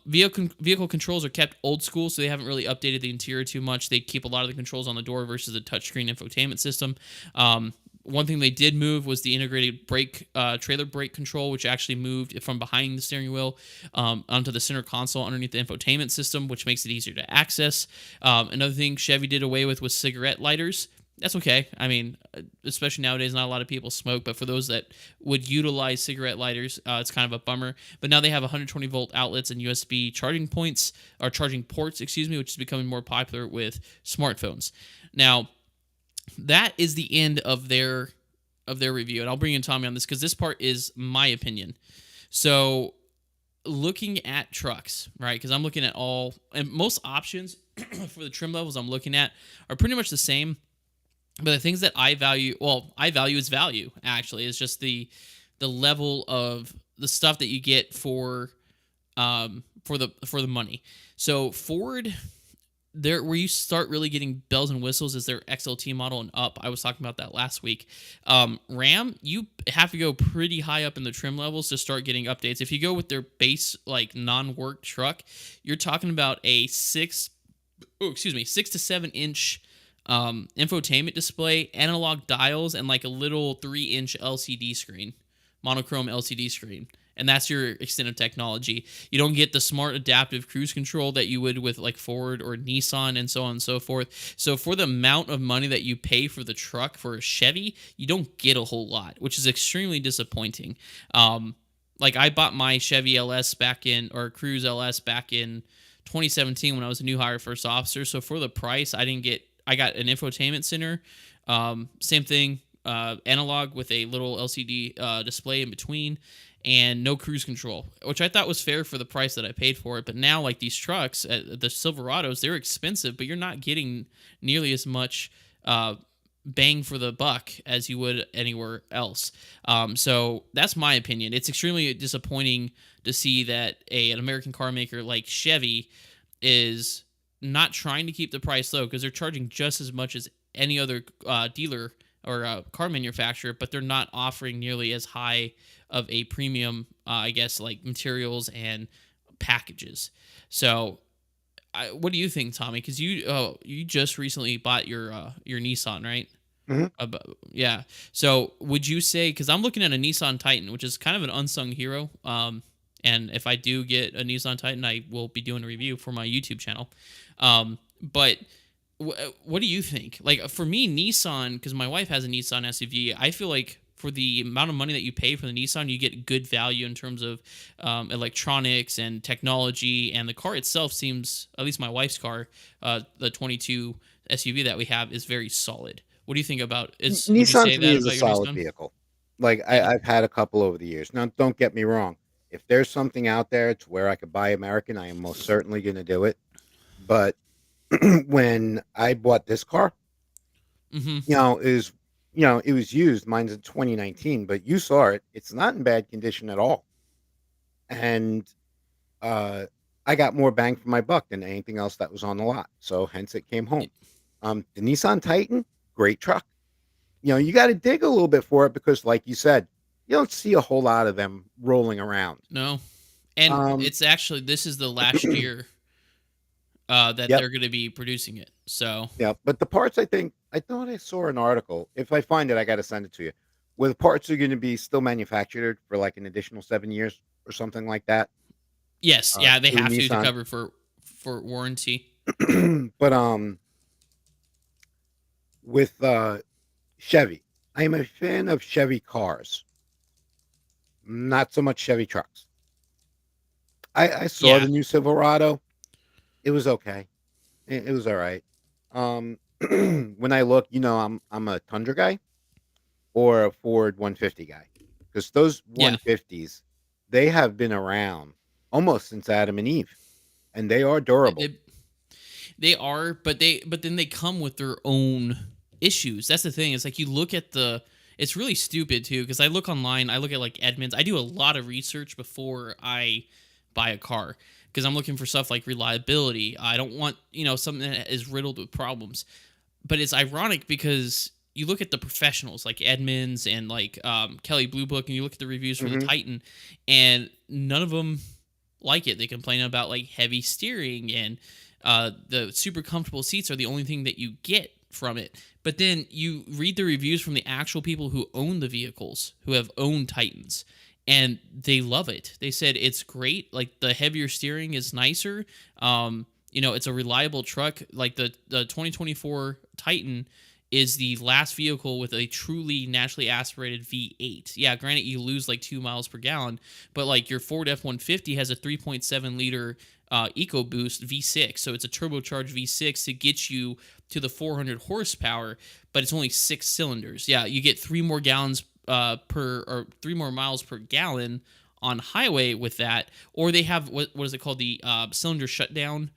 Speaker 1: Vehicle controls are kept old school, so they haven't really updated the interior too much. They keep a lot of the controls on the door versus a touchscreen infotainment system. One thing they did move was the integrated trailer brake control, which actually moved from behind the steering wheel onto the center console underneath the infotainment system, which makes it easier to access. Another thing Chevy did away with was cigarette lighters. That's okay. I mean, especially nowadays, not a lot of people smoke, but for those that would utilize cigarette lighters, it's kind of a bummer. But now they have 120-volt outlets and USB charging ports, which is becoming more popular with smartphones. Now, that is the end of their review, and I'll bring in Tommy on this because this part is my opinion. So, looking at trucks, right? Because I'm looking at and most options for the trim levels I'm looking at are pretty much the same. But the things that I value is value. Actually, it's just the level of the stuff that you get for the money. So Ford, there where you start really getting bells and whistles is their XLT model and up. I was talking about that last week. Ram, you have to go pretty high up in the trim levels to start getting updates. If you go with their base like non-work truck, you're talking about a 6 to 7 inch infotainment display, analog dials, and like a little 3-inch LCD screen, monochrome LCD screen. And that's your extent of technology. You don't get the smart adaptive cruise control that you would with like Ford or Nissan and so on and so forth. So for the amount of money that you pay for the truck for a Chevy, you don't get a whole lot, which is extremely disappointing. Like I bought my Chevy LS back in, or Cruise LS back in 2017 when I was a new hire first officer. So for the price, I got an infotainment center. Same thing, analog with a little LCD display in between, and no cruise control, which I thought was fair for the price that I paid for it. But now, like these trucks, the Silverados, they're expensive, but you're not getting nearly as much bang for the buck as you would anywhere else. So that's my opinion. It's extremely disappointing to see that an American car maker like Chevy is not trying to keep the price low, because they're charging just as much as any other dealer or car manufacturer, but they're not offering nearly as high of a premium, I guess, like materials and packages. So, what do you think, Tommy? Because you just recently bought your Nissan, right?
Speaker 2: Mhm.
Speaker 1: Yeah. So, would you say? Because I'm looking at a Nissan Titan, which is kind of an unsung hero. And if I do get a Nissan Titan, I will be doing a review for my YouTube channel. But what do you think? Like for me, Nissan, because my wife has a Nissan SUV, I feel like for the amount of money that you pay for the Nissan, you get good value in terms of electronics and technology, and the car itself seems, at least my wife's car, the 22 SUV that we have, is very solid. What do you think about? Would you
Speaker 2: Nissan
Speaker 1: say
Speaker 2: to me
Speaker 1: that
Speaker 2: is a
Speaker 1: about your
Speaker 2: solid
Speaker 1: Nissan?
Speaker 2: vehicle. Like
Speaker 1: Yeah.
Speaker 2: I've had a couple over the years. Now, don't get me wrong. If there's something out there to where I could buy American, I am most certainly going to do it. But when I bought this car,
Speaker 1: Mm-hmm.
Speaker 2: is it was used. Mine's a 2019, but you saw it. It's not in bad condition at all, and uh, I got more bang for my buck than anything else that was on the lot. So hence it came home. The Nissan Titan, great truck. You got to dig a little bit for it because, like you said, you don't see a whole lot of them rolling around.
Speaker 1: No. And
Speaker 2: Um,
Speaker 1: it's actually, this is the last year that
Speaker 2: yep,
Speaker 1: they're going to be producing it. So
Speaker 2: yep. But the parts, I thought I saw an article. If I find it, I got to send it to you. Where the parts are going to be still manufactured for like an additional 7 years or something like that.
Speaker 1: yes, yeah, they
Speaker 2: Through
Speaker 1: have to
Speaker 2: Nissan.
Speaker 1: cover for warranty.
Speaker 2: But with Chevy, I am a fan of Chevy cars, not so much Chevy trucks. I saw
Speaker 1: Yeah,
Speaker 2: the new Silverado. It was okay. It was all right. Um, when I look, I'm a Tundra guy or a Ford 150 guy, because those
Speaker 1: yeah,
Speaker 2: 150s, they have been around almost since Adam and Eve, and they are
Speaker 1: they,
Speaker 2: durable.
Speaker 1: they they are, but then they come with their own issues. That's the thing. It's like you look at the. It's really stupid too, because I look online. I look at like Edmunds. I do a lot of research before I buy a car, because I'm looking for stuff like reliability. I don't want something that is riddled with problems. But it's ironic because you look at the professionals like Edmunds and like Kelly Blue Book, and you look at the reviews for the
Speaker 2: Hmm.
Speaker 1: Titan, and none of them like it. They complain about like heavy steering, and the super comfortable seats are the only thing that you get from it. But then you read the reviews from the actual people who own the vehicles, who have owned Titans, and they love it. They said it's great. Like the heavier steering is nicer. It's a reliable truck. Like the 2024 Titan is the last vehicle with a truly naturally aspirated V8. Yeah, granted you lose like 2 miles per gallon, but like your Ford F-150 has a 3.7 liter EcoBoost V6, so it's a turbocharged V6 to get you to the 400 horsepower, but it's only 6 cylinders. Yeah, you get 3 more gallons or 3 more miles per gallon on highway with that, or they have what is it called, the cylinder shutdown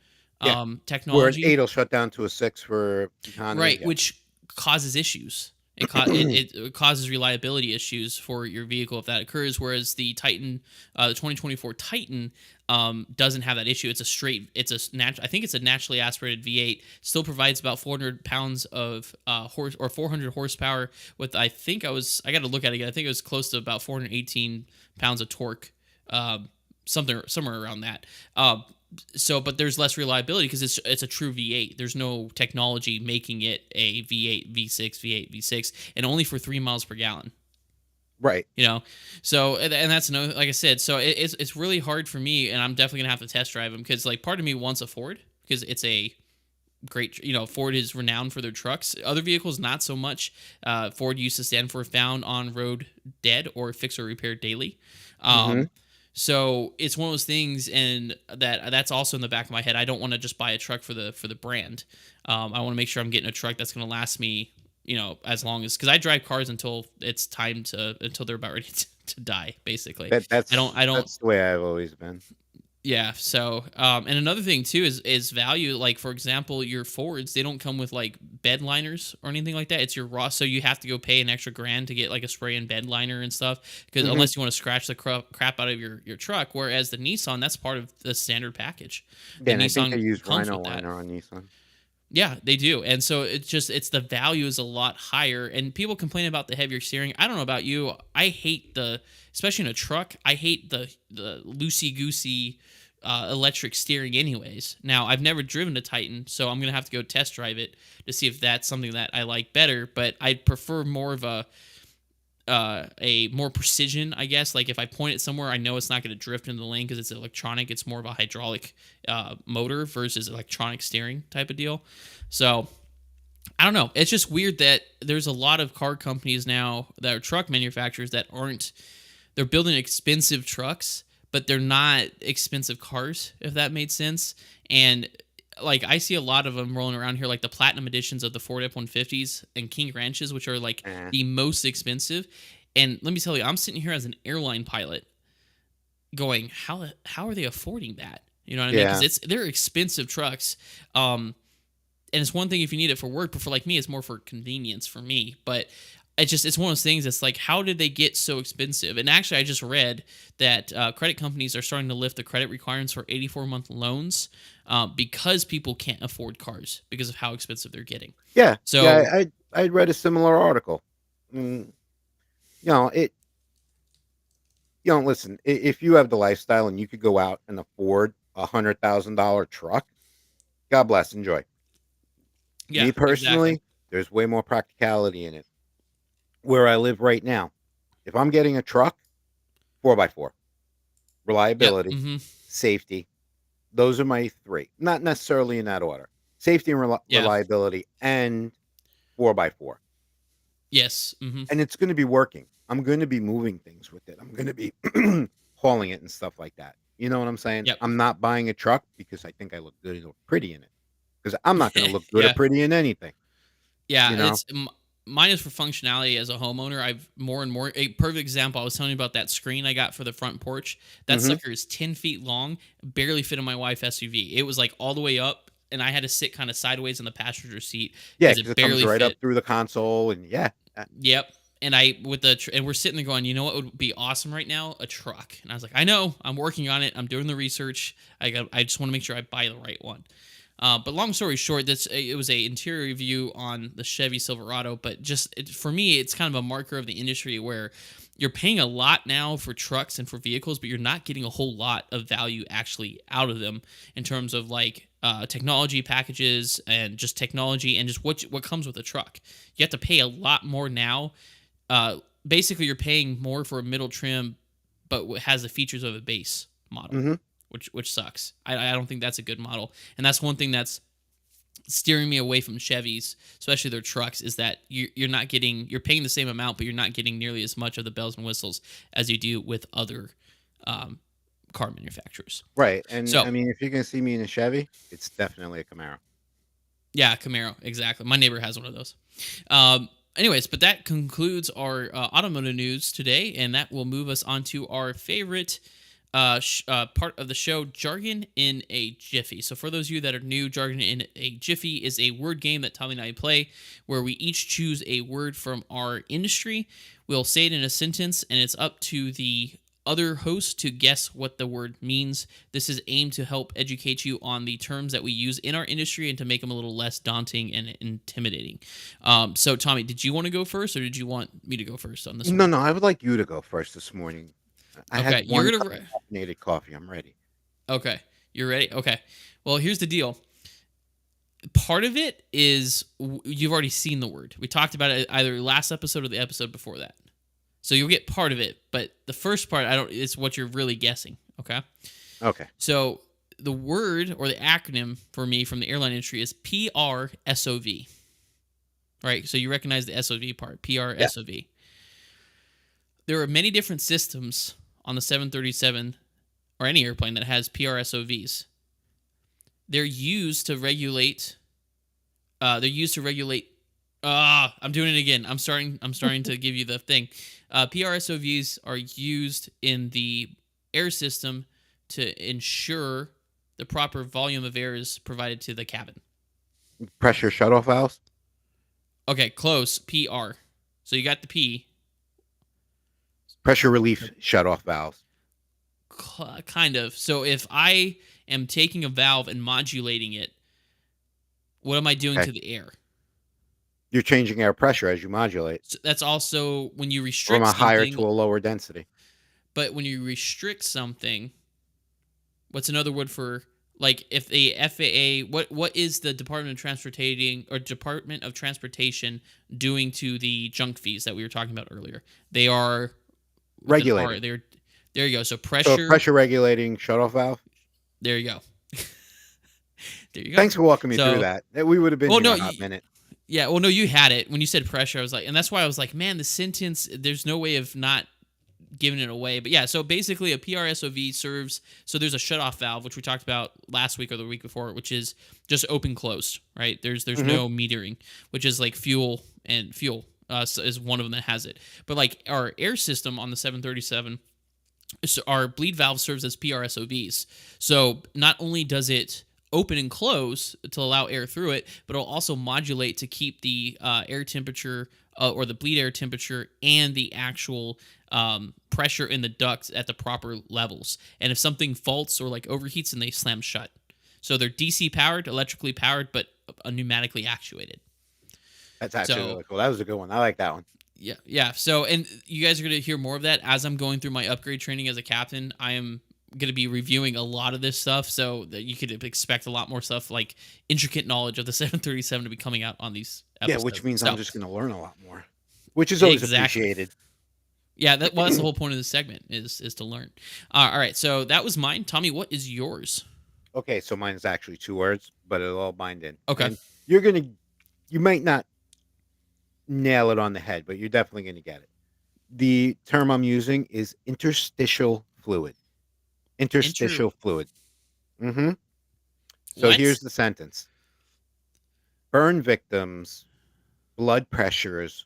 Speaker 2: Yeah, where an
Speaker 1: technology.
Speaker 2: eight will shut down to a six for economy.
Speaker 1: Right,
Speaker 2: Yep.
Speaker 1: which causes issues. It causes reliability issues for your vehicle if that occurs. Whereas the Titan, the 2024 Titan, doesn't have that issue. It's a straight. I think it's a naturally aspirated V8. Still provides about 400 pounds of horse or 400 horsepower. With I got to look at it again. I think it was close to about 418 pounds of torque. Somewhere around that. But there's less reliability because it's a true V8. There's no technology making it a V8, V6, V8, V6, and only for 3 miles per gallon.
Speaker 2: Right.
Speaker 1: So and that's another, like I said. So it's really hard for me, and I'm definitely gonna have to test drive them because like part of me wants a Ford because it's a great. Ford is renowned for their trucks. Other vehicles not so much. Ford used to stand for found on road dead or fix or repair daily.
Speaker 2: Hmm.
Speaker 1: So it's one of those things, and that's also in the back of my head. I don't want to just buy a truck for the brand. I want to make sure I'm getting a truck that's going to last me, as long as, because I drive cars until it's time until they're about ready to die, basically.
Speaker 2: That's
Speaker 1: I don't.
Speaker 2: that's the way I've always been.
Speaker 1: Yeah. So, and another thing too is value. Like for example, your Fords, they don't come with like bed liners or anything like that. It's your raw, so you have to go pay an extra grand to get like a spray and bed liner and stuff. Because
Speaker 2: Hmm.
Speaker 1: unless you want to scratch the crap out of your truck, whereas the Nissan, that's part of the standard package. The
Speaker 2: Yeah, and I think they
Speaker 1: Nissan
Speaker 2: use
Speaker 1: comes
Speaker 2: Rhino
Speaker 1: with that.
Speaker 2: liner on Nissan.
Speaker 1: Yeah, they do. And so it's the value is a lot higher. And people complain about the heavier steering. I don't know about you. I hate especially in a truck, I hate the loosey goosey electric steering anyways. Now, I've never driven a Titan, so I'm going to have to go test drive it to see if that's something that I like better. But I'd prefer more of a more precision, I guess. Like if I point it somewhere, I know it's not going to drift into the lane because it's electronic. It's more of a hydraulic motor versus electronic steering type of deal. So I don't know. It's just weird that there's a lot of car companies now that are truck manufacturers that they're building expensive trucks, but they're not expensive cars, if that made sense. And like I see a lot of them rolling around here, like the platinum editions of the Ford F-150s and King Ranches, which are like
Speaker 2: Eh.
Speaker 1: the most expensive. And let me tell you, I'm sitting here as an airline pilot, going, how are they affording that? You know what I mean?
Speaker 2: Yeah.
Speaker 1: Because they're expensive trucks. And it's one thing if you need it for work, but for like me, it's more for convenience for me. But it's one of those things. It's like, how did they get so expensive? And actually, I just read that credit companies are starting to lift the credit requirements for 84-month loans because people can't afford cars because of how expensive they're getting.
Speaker 2: Yeah. Yeah.
Speaker 1: So
Speaker 2: I read a similar article. Mm, you know it. Listen. If you have the lifestyle and you could go out and afford $100,000 truck, God bless. Enjoy.
Speaker 1: yeah,
Speaker 2: Me
Speaker 1: exactly.
Speaker 2: personally, there's way more practicality in it. Where I live right now, if I'm getting a truck, 4x4,
Speaker 1: Yep.
Speaker 2: reliability,
Speaker 1: Hmm.
Speaker 2: safety. Those are my three. Not necessarily in that order. Safety and
Speaker 1: Yeah.
Speaker 2: reliability and 4x4.
Speaker 1: Yes. Hmm.
Speaker 2: And it's going to be working. I'm going to be moving things with it. I'm going to be hauling it and stuff like that. You know what I'm saying?
Speaker 1: Yep.
Speaker 2: I'm not buying a truck because I think I look good or pretty in it. Because I'm not going to look good or
Speaker 1: Yeah.
Speaker 2: pretty in anything.
Speaker 1: Yeah,
Speaker 2: You know?
Speaker 1: mine is for functionality as a homeowner. I've more and more. A perfect example. I was telling you about that screen I got for the front porch. That
Speaker 2: Hmm.
Speaker 1: sucker is 10 feet long, barely fit in my wife's SUV. It was like all the way up, and I had to sit kind of sideways in the passenger seat
Speaker 2: Yeah,
Speaker 1: because
Speaker 2: because
Speaker 1: it
Speaker 2: it comes
Speaker 1: barely
Speaker 2: right up
Speaker 1: fit.
Speaker 2: through the console. And yeah.
Speaker 1: Yep. And and we're sitting there going, you know what would be awesome right now? A truck. And I was like, I know, I'm working on it. I'm doing the research. I just want to make sure I buy the right one. But long story short, it was a interior review on the Chevy Silverado. But for me, it's kind of a marker of the industry where you're paying a lot now for trucks and for vehicles, but you're not getting a whole lot of value actually out of them in terms of like technology packages and just technology and just what comes with a truck. You have to pay a lot more now. Basically, you're paying more for a middle trim, but has the features of a base model,
Speaker 2: Hmm.
Speaker 1: which sucks. I don't think that's a good model, and that's one thing that's steering me away from Chevys, especially their trucks, is that you're paying the same amount, but you're not getting nearly as much of the bells and whistles as you do with other um, car manufacturers.
Speaker 2: Right. And
Speaker 1: So
Speaker 2: I mean, if you're going to see me in a Chevy, it's definitely a Camaro.
Speaker 1: yeah, Camaro, exactly. My neighbor has one of those. Anyways, but that concludes our automotive news today, and that will move us on to our favorite part of the show, Jargon in a Jiffy. So, for those of you that are new, Jargon in a Jiffy is a word game that Tommy and I play where we each choose a word from our industry. We'll say it in a sentence, and it's up to the other host to guess what the word means. This is aimed to help educate you on the terms that we use in our industry and to make them a little less daunting and intimidating. So, Tommy, did you want to go first, or did you want me to go first on this
Speaker 2: No,
Speaker 1: one?
Speaker 2: no, I would like you to go first this morning. I
Speaker 1: Okay,
Speaker 2: had
Speaker 1: you're
Speaker 2: 1
Speaker 1: gonna.
Speaker 2: cup of caffeinated coffee. I'm ready.
Speaker 1: Okay, you're ready. Okay, well, here's the deal. Part of it is you've already seen the word. We talked about it either last episode or the episode before that. So you'll get part of it, but the first part I don't is what you're really guessing, okay?
Speaker 2: Okay.
Speaker 1: So the word or the acronym for me from the airline industry is PRSOV. Right? So you recognize the SOV part,
Speaker 2: Yeah.
Speaker 1: PRSOV. There are many different systems on the 737 or any airplane that has PRSOVs. They're used to regulate. I'm doing it again. I'm starting to give you the thing. PRSOVs are used in the air system to ensure the proper volume of air is provided to the cabin.
Speaker 2: Pressure shutoff valves.
Speaker 1: Okay, close. PR. So you got the P.
Speaker 2: Pressure relief shutoff valves.
Speaker 1: Kind of. So if I am taking a valve and modulating it, what am I doing
Speaker 2: Okay.
Speaker 1: to the air?
Speaker 2: You're changing air pressure as you modulate
Speaker 1: So that's also when you
Speaker 2: from
Speaker 1: restrict
Speaker 2: a higher
Speaker 1: something.
Speaker 2: to a lower density.
Speaker 1: But when you restrict something, what's another word for like if the FAA? What is the Department of Transportation doing to the junk fees that we were talking about earlier? They are with an R.
Speaker 2: Regulating.
Speaker 1: They're there you go. So
Speaker 2: So a
Speaker 1: pressure.
Speaker 2: pressure regulating shutoff valve.
Speaker 1: There you go. There you go.
Speaker 2: Thanks for walking me through
Speaker 1: So,
Speaker 2: that. We would have been
Speaker 1: well,
Speaker 2: here
Speaker 1: no,
Speaker 2: a hot minute.
Speaker 1: yeah, well, no, you had it when you said pressure. I was like, and that's why I was like, man, the sentence. There's no way of not giving it away. But yeah, so basically, a PRSOV serves. So there's a shutoff valve, which we talked about last week or the week before, which is just open closed. Right? There's
Speaker 2: Hmm.
Speaker 1: no metering, which is like fuel and fuel. Is one of them that has it. But like our air system on the 737. So our bleed valve serves as PRSOVs. So not only does it open and close to allow air through it, but it'll also modulate to keep the air temperature or the bleed air temperature and the actual pressure in the ducts at the proper levels. And if something faults or like overheats, then they slam shut. So they're DC powered, electrically powered, but pneumatically actuated.
Speaker 2: That's actually
Speaker 1: So
Speaker 2: really cool. That was a good one. I like that one.
Speaker 1: yeah, yeah. So, and you guys are going to hear more of that as I'm going through my upgrade training as a captain. I am going to be reviewing a lot of this stuff, so that you could expect a lot more stuff like intricate knowledge of the 737 to be coming out on these
Speaker 2: Yeah,
Speaker 1: episodes.
Speaker 2: which means I'm
Speaker 1: So,
Speaker 2: just going to learn a lot more, which is always
Speaker 1: exactly.
Speaker 2: appreciated.
Speaker 1: Yeah, that's the whole point of this segment is to learn. All right, so that was mine. Tommy, what is yours?
Speaker 2: Okay, so mine is actually 2 words, but it'll all bind in.
Speaker 1: Okay.
Speaker 2: And you might not nail it on the head, but you're definitely going to get it. The term I'm using is interstitial fluid.
Speaker 1: Enter
Speaker 2: Interstitial fluid. Hmm. So
Speaker 1: what?
Speaker 2: here's the sentence. Burn victims' blood pressures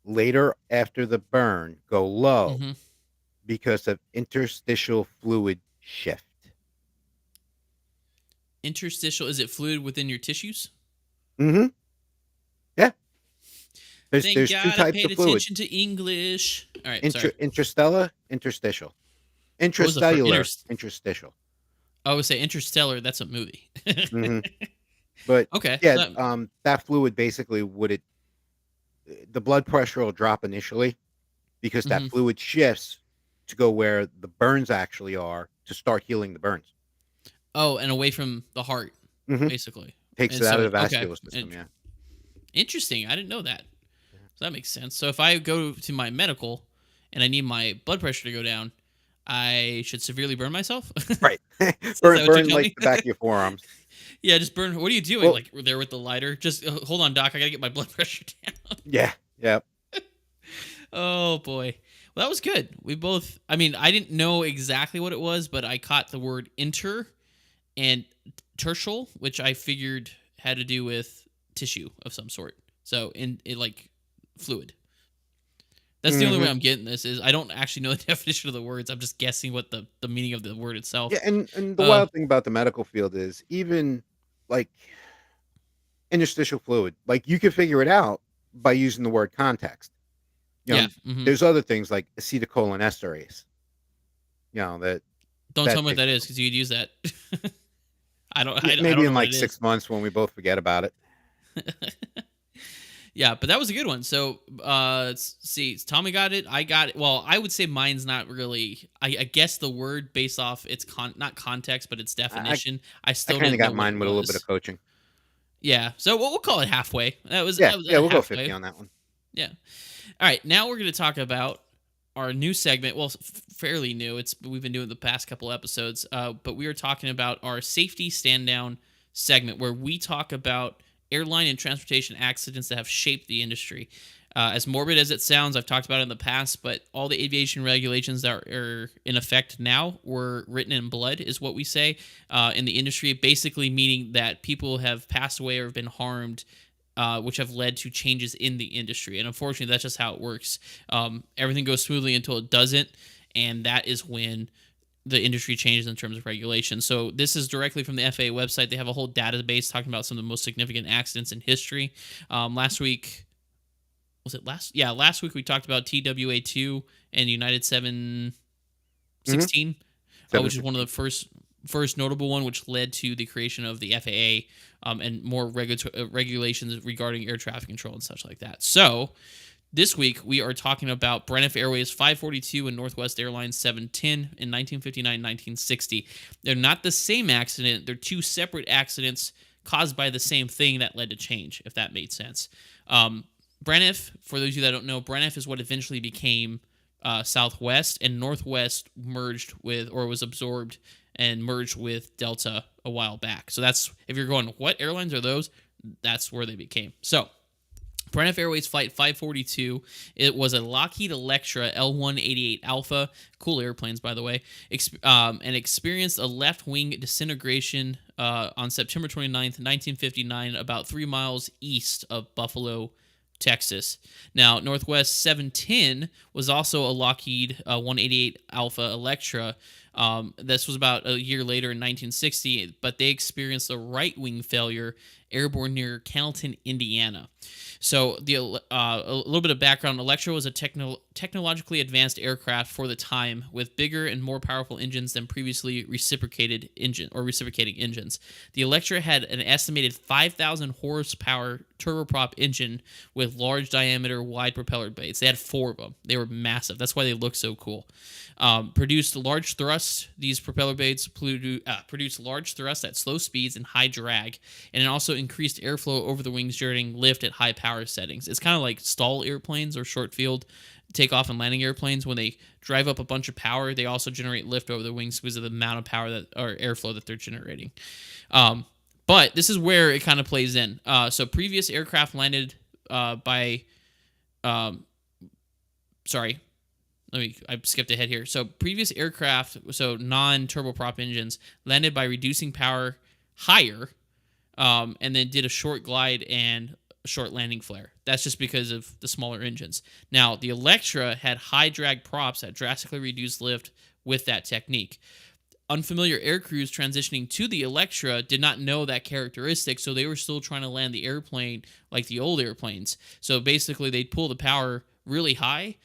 Speaker 2: later after the burn go low
Speaker 1: Mm-hmm.
Speaker 2: because of interstitial fluid shift.
Speaker 1: Interstitial, is it fluid within your tissues?
Speaker 2: Hmm. Yeah.
Speaker 1: Thank
Speaker 2: There's 2
Speaker 1: God I
Speaker 2: types
Speaker 1: paid
Speaker 2: of fluid.
Speaker 1: attention to English. All right, sorry.
Speaker 2: Intrastellar, interstitial.
Speaker 1: What was the first?
Speaker 2: Intracellular, interstitial.
Speaker 1: I would say Interstellar. That's a movie.
Speaker 2: Hmm. But
Speaker 1: Okay.
Speaker 2: yeah,
Speaker 1: So
Speaker 2: that fluid basically the blood pressure will drop initially because that
Speaker 1: mhm.
Speaker 2: fluid shifts to go where the burns actually are to start healing the burns.
Speaker 1: Oh, and away from the heart,
Speaker 2: Hmm.
Speaker 1: basically.
Speaker 2: Takes
Speaker 1: And
Speaker 2: it out
Speaker 1: so
Speaker 2: of the
Speaker 1: okay.
Speaker 2: vascular system. Yeah.
Speaker 1: Interesting. I didn't know that.
Speaker 2: Yeah.
Speaker 1: So that makes sense. So if I go to my medical and I need my blood pressure to go down, I should severely burn myself.
Speaker 2: Right.
Speaker 1: Is that what you're
Speaker 2: Burn
Speaker 1: telling
Speaker 2: like
Speaker 1: me?
Speaker 2: the back of your forearms.
Speaker 1: Yeah, just burn. What are you doing?
Speaker 2: Well,
Speaker 1: Like we're there with the lighter. Just hold on, doc. I gotta get my blood pressure down.
Speaker 2: yeah, yeah.
Speaker 1: Oh boy. Well, that was good. We both. I mean, I didn't know exactly what it was, but I caught the word inter and tertial, which I figured had to do with tissue of some sort. So in it like fluid. That's the only way
Speaker 2: Mhm.
Speaker 1: I'm getting this is I don't actually know the definition of the words. I'm just guessing what the meaning of the word itself.
Speaker 2: Yeah, and the
Speaker 1: Uh,
Speaker 2: wild thing about the medical field is even, like, interstitial fluid, like, you can figure it out by using the word context.
Speaker 1: yeah. Hmm.
Speaker 2: There's other things like acetylcholinesterase, that
Speaker 1: Don't tell
Speaker 2: that
Speaker 1: me what
Speaker 2: takes
Speaker 1: that is
Speaker 2: place.
Speaker 1: because you could use that. I don't.
Speaker 2: Yeah,
Speaker 1: I
Speaker 2: maybe
Speaker 1: don't know
Speaker 2: in,
Speaker 1: what
Speaker 2: like,
Speaker 1: it is.
Speaker 2: 6 months when we both forget about it.
Speaker 1: Yeah, but that was a good one. So, let's see. Tommy got it. I got it. Well, I would say mine's not really. I guess the word based off its not context, but its
Speaker 2: I I
Speaker 1: definition. I
Speaker 2: I
Speaker 1: still
Speaker 2: kinda
Speaker 1: didn't know
Speaker 2: got
Speaker 1: what
Speaker 2: mine
Speaker 1: it
Speaker 2: with a little bit of
Speaker 1: was.
Speaker 2: coaching.
Speaker 1: Yeah. So we'll call it halfway.
Speaker 2: Yeah,
Speaker 1: That was
Speaker 2: yeah,
Speaker 1: a
Speaker 2: we'll go 50
Speaker 1: halfway.
Speaker 2: on that one.
Speaker 1: Yeah. All right. Now we're going to talk about our new segment. Well, fairly new. We've been doing the past couple episodes. But we are talking about our safety stand down segment where we talk about airline and transportation accidents that have shaped the industry. As morbid as it sounds, I've talked about it in the past, but all the aviation regulations that are in effect now were written in blood, is what we say in the industry, basically meaning that people have passed away or have been harmed, which have led to changes in the industry. And unfortunately, that's just how it works. Everything goes smoothly until it doesn't, and that is when the industry changes in terms of regulation. So this is directly from the FAA website. They have a whole database talking about some of the most significant accidents in history. Last week, was it last? Yeah, last week we talked about TWA2 and United
Speaker 2: Mhm.
Speaker 1: 716, which is one of
Speaker 2: 716.
Speaker 1: the first notable one, which led to the creation of the FAA and more regulations regarding air traffic control and such like that. So this week we are talking about Braniff Airways 542 and Northwest Airlines 710 in 1959-1960. They're not the same accident. They're two separate accidents caused by the same thing that led to change, if that made sense. Um, Braniff, for those of you that don't know, Braniff is what eventually became Southwest, and Northwest merged with, or was absorbed and merged with Delta a while back. So that's, if you're going, what airlines are those? That's where they became. So Braniff Airways Flight 542. It was a Lockheed Electra L-188 Alpha, cool airplanes by the way, and experienced a left wing disintegration on September 29th, 1959, about 3 miles east of Buffalo, Texas. Now, Northwest 710 was also a Lockheed 188 Alpha Electra. This was about a year later in 1960, but they experienced a right wing failure airborne near Cannelton, Indiana. So a little bit of background: Electra was a technologically advanced aircraft for the time, with bigger and more powerful engines than previously reciprocating engines. The Electra had an estimated 5,000 horsepower turboprop engine with large diameter, wide propeller blades. They had 4 of them. They were massive. That's why they look so cool. Produced large thrust. These propeller blades produced large thrust at slow speeds and high drag, and it also increased airflow over the wings during lift at high power settings. It's kind of like stall airplanes or short field takeoff and landing airplanes. When they drive up a bunch of power, they also generate lift over the wings because of the amount of power that, or airflow that they're generating. But this is where it kind of plays in. So previous aircraft landed by, sorry, I skipped ahead here. So previous aircraft, so non-turboprop engines, landed by reducing power higher, and then did a short glide and a short landing flare. That's just because of the smaller engines. Now, the Electra had high drag props that drastically reduced lift with that technique. Unfamiliar aircrews transitioning to the Electra did not know that characteristic, so they were still trying to land the airplane like the old airplanes. So basically, they'd pull the power really high,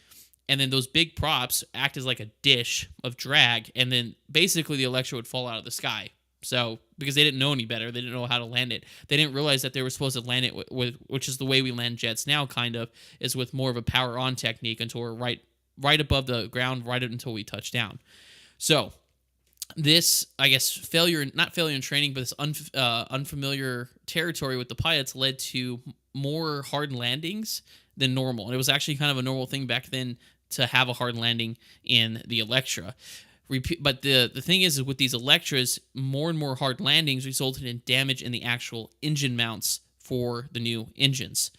Speaker 1: and then those big props act as like a dish of drag, and then basically the Electra would fall out of the sky. So because they didn't know any better, they didn't know how to land it. They didn't realize that they were supposed to land it with which is the way we land jets now, kind of, is with more of a power on technique until we're right above the ground, right until we touch down. So this, I guess, not failure in training, but this unfamiliar territory with the pilots led to more hard landings than normal. And it was actually kind of a normal thing back then to have a hard landing in the Electra. But the thing is with these Electras, more and more hard landings resulted in damage in the actual engine mounts for the new engines.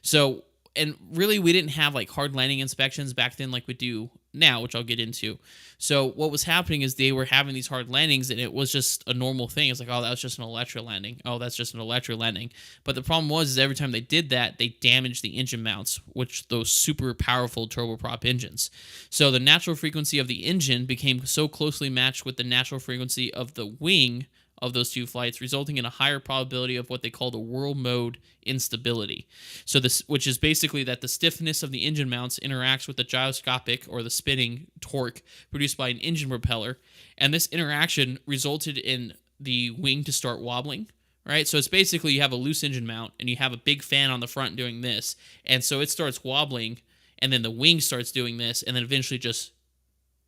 Speaker 1: So and really we didn't have like hard landing inspections back then like we do now, which I'll get into. So what was happening is they were having these hard landings and it was just a normal thing. It's like, oh, that was just an electro landing. Oh, that's just an electro landing. But the problem was is every time they did that, they damaged the engine mounts, which those super powerful turboprop engines. So the natural frequency of the engine became so closely matched with the natural frequency of the wing of those two flights, resulting in a higher probability of what they call the whirl mode instability. So this, which is basically that the stiffness of the engine mounts interacts with the gyroscopic or the spinning torque produced by an engine propeller, and this interaction resulted in the wing to start wobbling. Right, so it's basically you have a loose engine mount and you have a big fan on the front doing this, and so it starts wobbling, and then the wing starts doing this, and then eventually just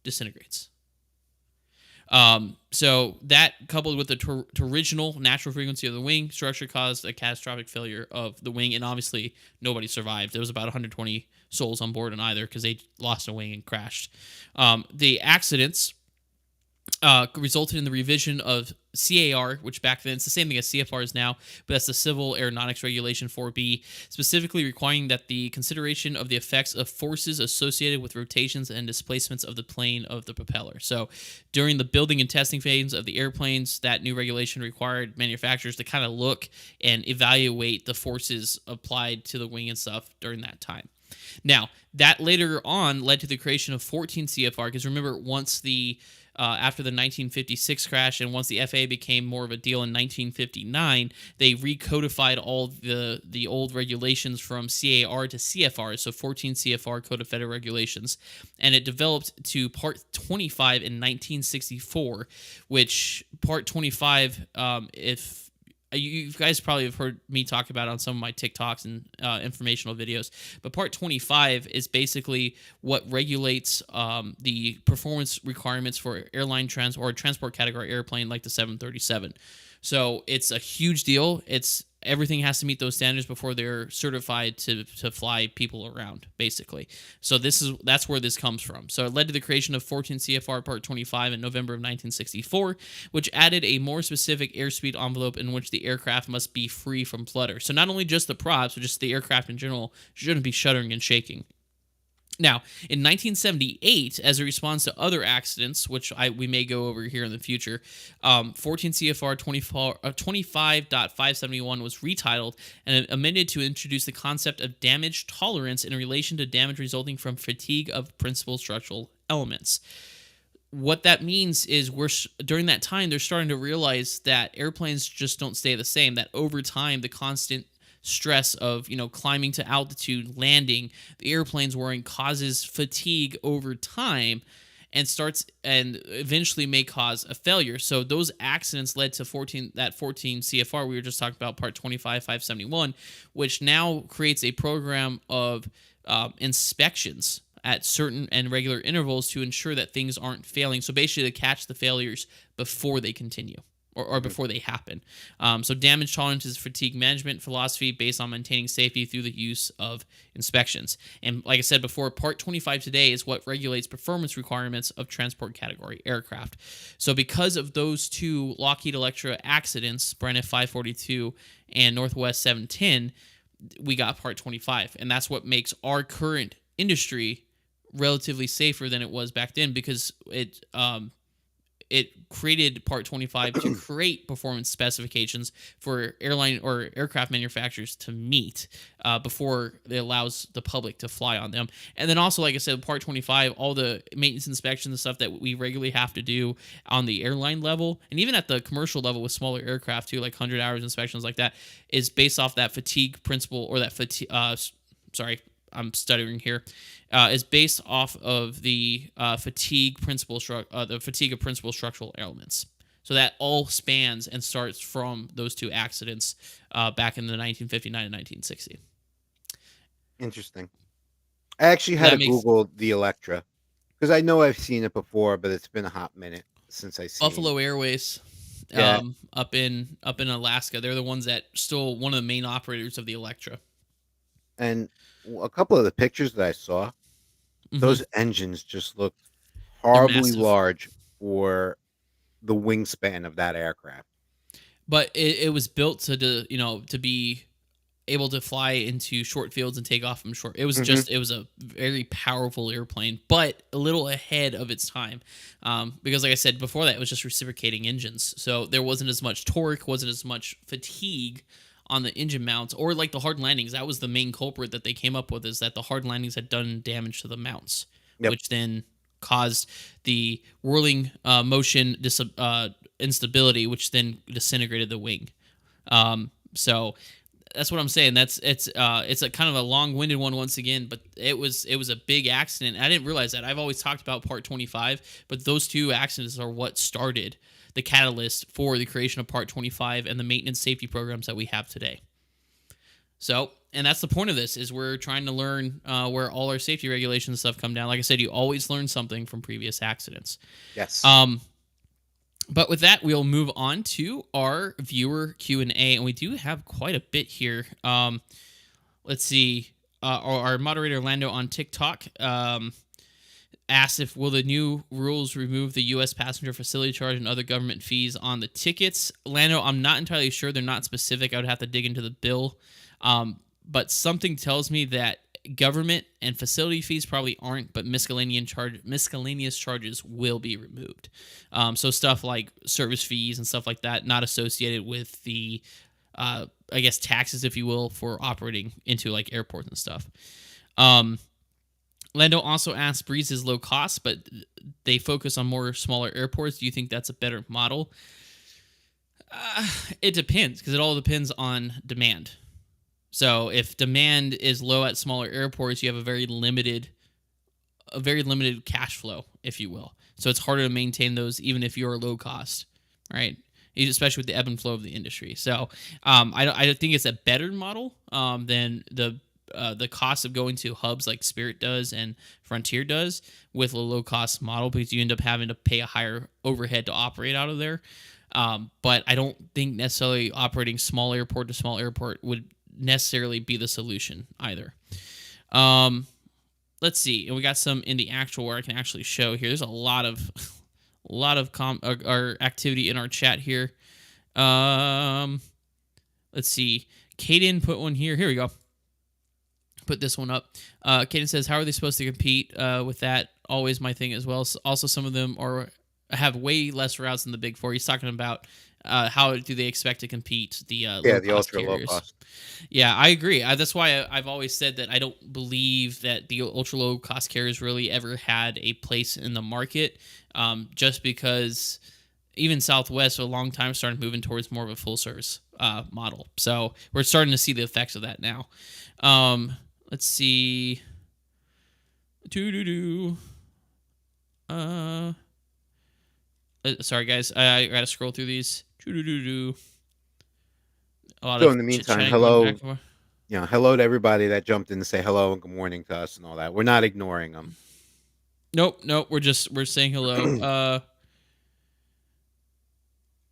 Speaker 1: disintegrates. So that coupled with the original natural frequency of the wing structure caused a catastrophic failure of the wing, and obviously nobody survived. There was about 120 souls on board in either because they lost a wing and crashed. The accidents resulted in the revision of CAR, which back then it's the same thing as CFR is now, but that's the Civil Aeronautics Regulation 4B, specifically requiring that the consideration of the effects of forces associated with rotations and displacements of the plane of the propeller. So during the building and testing phase of the airplanes, that new regulation required manufacturers to kind of look and evaluate the forces applied to the wing and stuff during that time. Now, that later on led to the creation of 14 CFR, because remember, once the after the 1956 crash and once the FAA became more of a deal in 1959, they recodified all the old regulations from CAR to CFR, so 14 CFR Code of Federal Regulations, and it developed to Part 25 in 1964, which Part 25, if you guys probably have heard me talk about it on some of my TikToks and informational videos, but Part 25 is basically what regulates the performance requirements for airline or transport category airplane like the 737. So it's a huge deal. Everything has to meet those standards before they're certified to fly people around, basically. So that's where this comes from. So it led to the creation of 14 CFR Part 25 in November of 1964, which added a more specific airspeed envelope in which the aircraft must be free from flutter. So not only just the props, but just the aircraft in general shouldn't be shuddering and shaking. Now, in 1978, as a response to other accidents, which we may go over here in the future, 14 CFR 25.571 was retitled and amended to introduce the concept of damage tolerance in relation to damage resulting from fatigue of principal structural elements. What that means is during that time, they're starting to realize that airplanes just don't stay the same, that over time, the constant stress of climbing to altitude, landing, the airplanes wearing causes fatigue over time and eventually may cause a failure. So those accidents led to 14 CFR we were just talking about, Part 25.571, which now creates a program of inspections at certain and regular intervals to ensure that things aren't failing. So basically to catch the failures before they continue. Or before they happen. So damage tolerance is fatigue management philosophy based on maintaining safety through the use of inspections. And like I said before, Part 25 today is what regulates performance requirements of transport category aircraft. So because of those two Lockheed Electra accidents, Braniff 542 and Northwest 710, we got Part 25. And that's what makes our current industry relatively safer than it was back then, because it created Part 25 to create performance specifications for airline or aircraft manufacturers to meet before it allows the public to fly on them. And then also, like I said, Part 25, all the maintenance inspections and stuff that we regularly have to do on the airline level, and even at the commercial level with smaller aircraft too, like 100 hours inspections like that, is based off that fatigue principle, or that fatigue, I'm stuttering here, is based off of the fatigue of principal structural elements. So that all spans and starts from those two accidents back in the 1959 and 1960.
Speaker 2: Interesting. I actually had to Google the Electra because I know I've seen it before, but it's been a hot minute since I seen
Speaker 1: Buffalo Airways.
Speaker 2: Yeah.
Speaker 1: Up in Alaska. They're the ones that still one of the main operators of the Electra.
Speaker 2: And a couple of the pictures that I saw, those engines just look horribly large for the wingspan of that aircraft.
Speaker 1: But it was built to be able to fly into short fields and take off from short.
Speaker 2: Hmm.
Speaker 1: It was a very powerful airplane, but a little ahead of its time, because like I said before, that it was just reciprocating engines, so there wasn't as much torque, wasn't as much fatigue on the engine mounts, or like the hard landings. That was the main culprit that they came up with, is that the hard landings had done damage to the mounts,
Speaker 2: Yep.
Speaker 1: which then caused the whirling motion instability, which then disintegrated the wing. So that's what I'm saying. It's a kind of a long-winded one once again, but it was a big accident. I didn't realize that. I've always talked about Part 25, but those two accidents are what started the catalyst for the creation of Part 25 and the maintenance safety programs that we have today. So, and that's the point of this, is we're trying to learn where all our safety regulations and stuff come down. Like I said, you always learn something from previous accidents.
Speaker 2: Yes.
Speaker 1: Um, but with that, we'll move on to our viewer Q&A, and we do have quite a bit here. Let's see. Our moderator Lando on TikTok asked if will the new rules remove the U.S. passenger facility charge and other government fees on the tickets. Lando, I'm not entirely sure. They're not specific. I would have to dig into the bill. But something tells me that government and facility fees probably aren't, but miscellaneous charges will be removed. So stuff like service fees and stuff like that, not associated with the, I guess, taxes, if you will, for operating into like airports and stuff. Lando also asked, Breeze is low cost, but they focus on more smaller airports. Do you think that's a better model? It depends, because it all depends on demand. So if demand is low at smaller airports, you have a very limited cash flow, if you will. So it's harder to maintain those even if you're low cost, right? Especially with the ebb and flow of the industry. So I think it's a better model than the cost of going to hubs like Spirit does and Frontier does with a low cost model, because you end up having to pay a higher overhead to operate out of there. But I don't think necessarily operating small airport to small airport would necessarily be the solution either. Let's see, and we got some in the actual where I can actually show here. There's a lot of our activity in our chat here. Let's see. Kaden put one here. Here we go. Put this one up. Kaden says, "How are they supposed to compete with that?" Always my thing as well. So also, some of them have way less routes than the big four. He's talking about how do they expect to compete the
Speaker 2: Yeah,
Speaker 1: low
Speaker 2: the
Speaker 1: cost
Speaker 2: ultra low
Speaker 1: carriers.
Speaker 2: cost.
Speaker 1: Yeah, I agree. That's why I've always said that I don't believe that the ultra low cost carriers really ever had a place in the market, just because even Southwest for a long time started moving towards more of a full service model. So we're starting to see the effects of that now. Let's see. Sorry guys, I gotta scroll through these. A lot
Speaker 2: So
Speaker 1: of
Speaker 2: in the
Speaker 1: chit
Speaker 2: meantime,
Speaker 1: chatting going back
Speaker 2: hello,
Speaker 1: and forth.
Speaker 2: hello to everybody that jumped in to say hello and good morning to us and all that. We're not ignoring them.
Speaker 1: Nope. We're saying hello.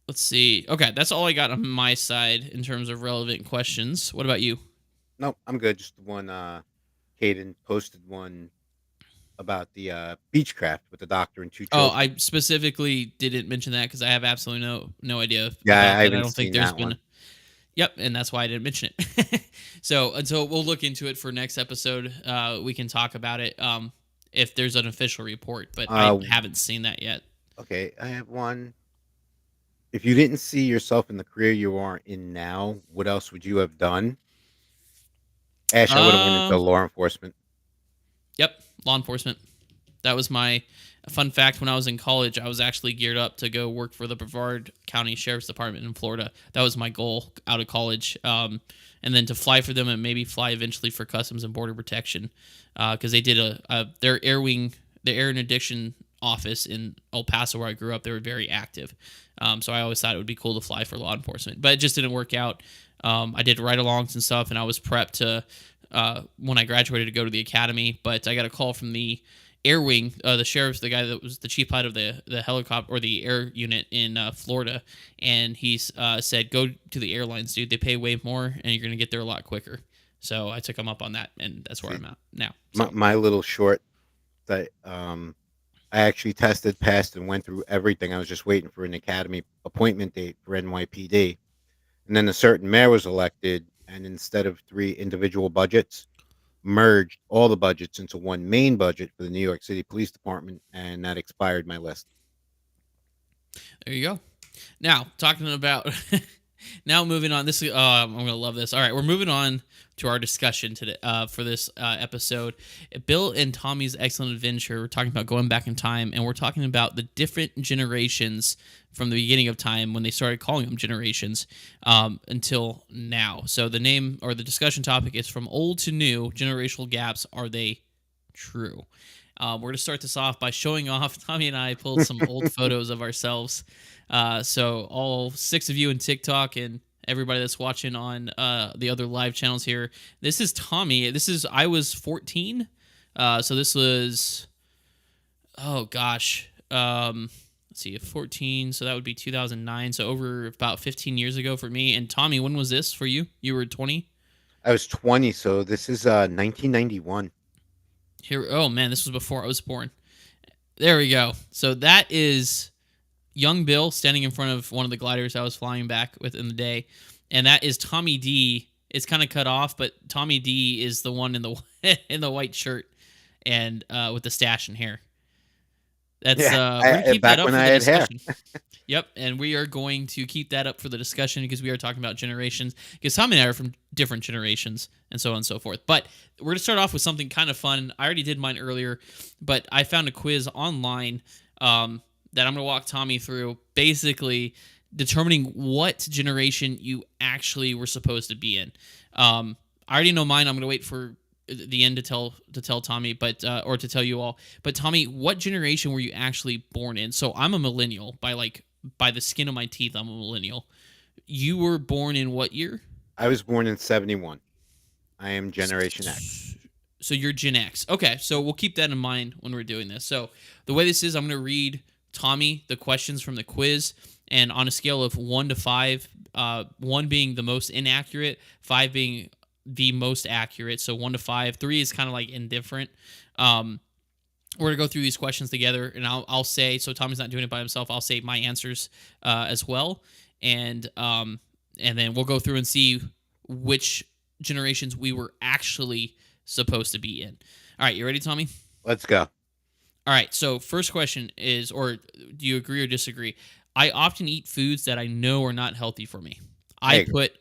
Speaker 1: Let's see. Okay, that's all I got on my side in terms of relevant questions. What about you?
Speaker 2: Nope, I'm good. Just one. Caden posted one about the Beechcraft with the doctor and two
Speaker 1: Oh,
Speaker 2: children.
Speaker 1: I specifically didn't mention that because I have absolutely no idea
Speaker 2: Yeah,
Speaker 1: about
Speaker 2: I
Speaker 1: that. I
Speaker 2: haven't
Speaker 1: don't think
Speaker 2: seen
Speaker 1: there's
Speaker 2: that
Speaker 1: been.
Speaker 2: one.
Speaker 1: Yep, and that's why I didn't mention it. So we'll look into it for next episode. We can talk about it if there's an official report, but I
Speaker 2: Uh,
Speaker 1: haven't seen that yet.
Speaker 2: okay, I have one. If you didn't see yourself in the career you are in now, what else would you have done? Ash, I would have went into
Speaker 1: Um,
Speaker 2: law enforcement.
Speaker 1: yep, law enforcement. That was my fun fact. When I was in college, I was actually geared up to go work for the Brevard County Sheriff's Department in Florida. That was my goal out of college. And then to fly for them and maybe fly eventually for Customs and Border Protection, because they did their air wing, the air interdiction office in El Paso where I grew up. They were very active. So I always thought it would be cool to fly for law enforcement, but it just didn't work out. I did ride-alongs and stuff, and I was prepped to when I graduated to go to the academy, but I got a call from the air wing, the sheriff's, the guy that was the chief pilot of the helicopter or the air unit in Florida, and he's said, "Go to the airlines, dude. They pay way more, and you're gonna get there a lot quicker." So I took him up on that, and that's where
Speaker 2: See,
Speaker 1: I'm at now.
Speaker 2: my,
Speaker 1: So
Speaker 2: my little short that I actually tested, passed, and went through everything. I was just waiting for an academy appointment date for NYPD, and then a certain mayor was elected. and instead of three individual budgets, merged all the budgets into one main budget for the New York City Police Department, and that expired my list.
Speaker 1: There you go. Now, talking about now moving on. This I'm gonna love this. All right, we're moving on to our discussion today for this episode. Bill and Tommy's Excellent Adventure. We're talking about going back in time, and we're talking about the different generations from the beginning of time when they started calling them generations until now. So the name or the discussion topic is from old to new. Generational gaps, are they true? We're going to start this off by showing off. Tommy and I pulled some old photos of ourselves. So all 6 of you in TikTok and everybody that's watching on the other live channels here. This is Tommy. I was 14. So this was, oh gosh. Let's see, 14. So that would be 2009. So over about 15 years ago for me. And Tommy, when was this for you? You were 20?
Speaker 2: I was 20, so this is 1991.
Speaker 1: Here, oh man, this was before I was born. There we go. So that is young Bill standing in front of one of the gliders I was flying back with in the day, and that is Tommy D. It's kind of cut off, but Tommy D is the one in the in the white shirt and with the stash and hair. That's
Speaker 2: Yeah,
Speaker 1: we're gonna keep that
Speaker 2: back
Speaker 1: up
Speaker 2: when
Speaker 1: for
Speaker 2: I
Speaker 1: the
Speaker 2: had hair.
Speaker 1: discussion. Yep, and we are going to keep that up for the discussion because we are talking about generations. Because Tommy and I are from different generations and so on and so forth. But we're going to start off with something kind of fun. I already did mine earlier, but I found a quiz online that I'm going to walk Tommy through, basically determining what generation you actually were supposed to be in. I already know mine. I'm going to wait for the end to tell Tommy, but or to tell you all. But Tommy, what generation were you actually born in? So I'm a millennial by the skin of my teeth. I'm a millennial. You were born in what year?
Speaker 2: I was born in 71. I am Generation X.
Speaker 1: So you're Gen X. Okay, so we'll keep that in mind when we're doing this. So the way this is, I'm going to read Tommy the questions from the quiz, and on a scale of 1 to 5, 1 being the most inaccurate, 5 being the most accurate. So 1 to 5, 3 is kind of like indifferent. We're gonna go through these questions together, and I'll say, so Tommy's not doing it by himself. I'll say my answers as well, and then we'll go through and see which generations we were actually supposed to be in. All right, you ready, Tommy?
Speaker 2: Let's go.
Speaker 1: All right. So first question is, or do you agree or disagree? I often eat foods that I know are not healthy for me. I put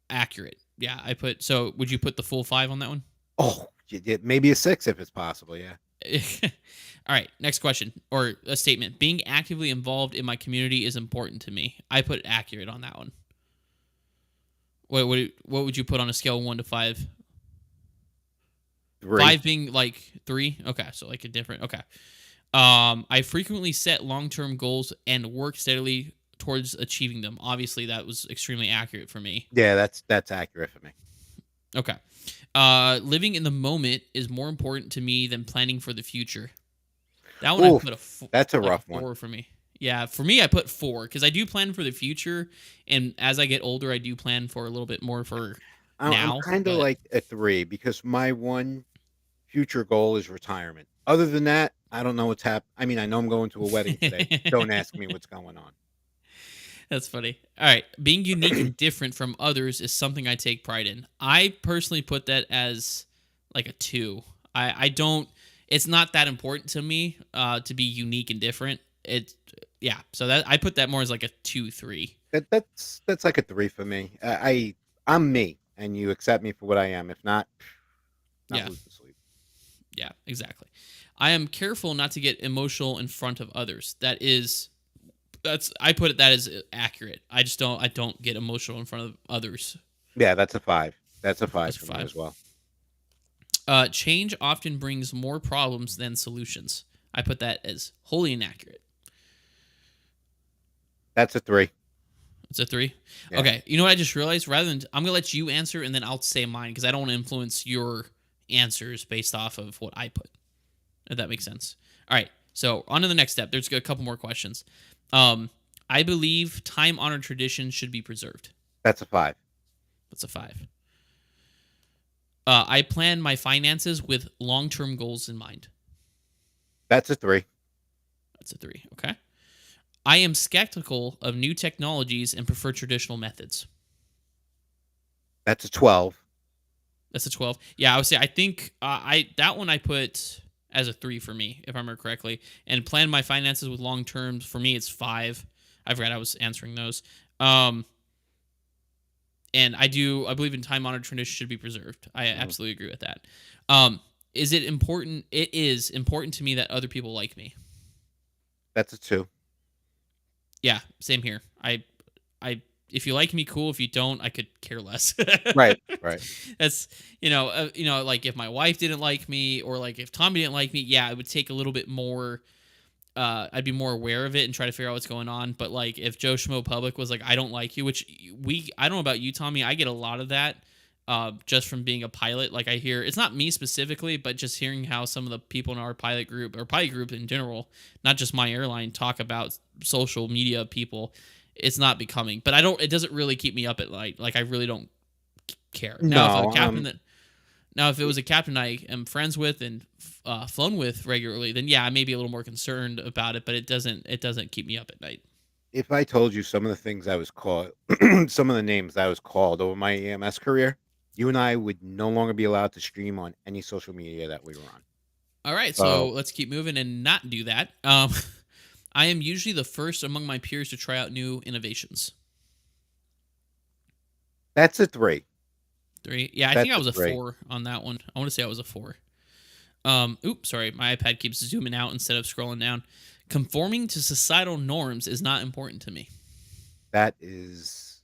Speaker 1: accurate. Yeah, I put. So would you put the full 5 on that one?
Speaker 2: Oh, maybe a 6 if it's possible. Yeah.
Speaker 1: All right, next question or a statement. Being actively involved in my community is important to me. I put accurate on that one. What would you put on a scale of 1 to 5?
Speaker 2: 3.
Speaker 1: 5 being like 3? Okay, so like a different. Okay. I frequently set long-term goals and work steadily towards achieving them. Obviously, that was extremely accurate for me.
Speaker 2: Yeah, that's accurate for me.
Speaker 1: Okay. Living in the moment is more important to me than planning for the future. That one,
Speaker 2: Oof,
Speaker 1: I put
Speaker 2: that's a
Speaker 1: like
Speaker 2: rough
Speaker 1: 4
Speaker 2: one.
Speaker 1: for me. Yeah, for me, I put 4 because I do plan for the future, and as I get older, I do plan for a little bit more for
Speaker 2: I'm
Speaker 1: now.
Speaker 2: kind of
Speaker 1: But
Speaker 2: like a 3 because my one future goal is retirement. Other than that, I don't know what's happening. I mean, I know I'm going to a wedding today. Don't ask me what's going on.
Speaker 1: that's funny. All right, being unique and different from others is something I take pride in. I personally put that as like a 2. I don't. It's not that important to me to be unique and different. Yeah. So that I put that more as like a 2, 3.
Speaker 2: That's like a 3 for me. I'm me, and you accept me for what I am. If not, not
Speaker 1: Yeah.
Speaker 2: losing sleep.
Speaker 1: Yeah. Exactly. I am careful not to get emotional in front of others. I put it that as accurate. I don't get emotional in front of others.
Speaker 2: Yeah, that's a 5. That's a 5
Speaker 1: That's
Speaker 2: for
Speaker 1: a
Speaker 2: me
Speaker 1: 5.
Speaker 2: as well.
Speaker 1: Change often brings more problems than solutions. I put that as wholly inaccurate.
Speaker 2: That's a 3.
Speaker 1: It's a 3.
Speaker 2: Yeah.
Speaker 1: Okay. You know what I just realized? I'm gonna let you answer and then I'll say mine because I don't want to influence your answers based off of what I put. If that makes sense. All right. So on to the next step. There's a couple more questions. I believe time-honored traditions should be preserved.
Speaker 2: That's a 5.
Speaker 1: That's a 5. I plan my finances with long-term goals in mind.
Speaker 2: That's a 3.
Speaker 1: That's a 3. Okay. I am skeptical of new technologies and prefer traditional methods.
Speaker 2: That's a 12.
Speaker 1: That's a 12. Yeah, I would say I think I that one I put as a 3 for me, if I remember correctly. And plan my finances with long terms for me it's 5. I forgot I was answering those. Um, and I believe in time honored tradition should be preserved. I
Speaker 2: Mhm.
Speaker 1: absolutely agree with that. Um, is it important? It is important to me that other people like me.
Speaker 2: That's a 2.
Speaker 1: Yeah, same here. I if you like me, cool. If you don't, I could care less.
Speaker 2: Right, right.
Speaker 1: That's like if my wife didn't like me, or like if Tommy didn't like me, yeah, it would take a little bit more. I'd be more aware of it and try to figure out what's going on. But like if Joe Schmo Public was like, I don't like you, which I don't know about you, Tommy. I get a lot of that. Just from being a pilot, like I hear it's not me specifically, but just hearing how some of the people in our pilot group or pilot group in general, not just my airline, talk about social media people, it's not becoming. But I don't. It doesn't really keep me up at night. Like I really don't care. Now if a
Speaker 2: No,
Speaker 1: captain that now if it was a captain I am friends with and flown with regularly, then yeah, I may be a little more concerned about it. But it doesn't keep me up at night.
Speaker 2: if I told you some of the things I was called, some of the names I was called over my EMS career, you and I would no longer be allowed to stream on any social media that we were on.
Speaker 1: All right, so
Speaker 2: So
Speaker 1: let's keep moving and not do that. I am usually the first among my peers to try out new innovations.
Speaker 2: that's a 3.
Speaker 1: 3. Yeah, I think
Speaker 2: That's
Speaker 1: I
Speaker 2: a
Speaker 1: was a
Speaker 2: 3.
Speaker 1: 4 on that one. I want to say I was a 4. Oops, sorry. My iPad keeps zooming out instead of scrolling down. Conforming to societal norms is not important to me.
Speaker 2: That is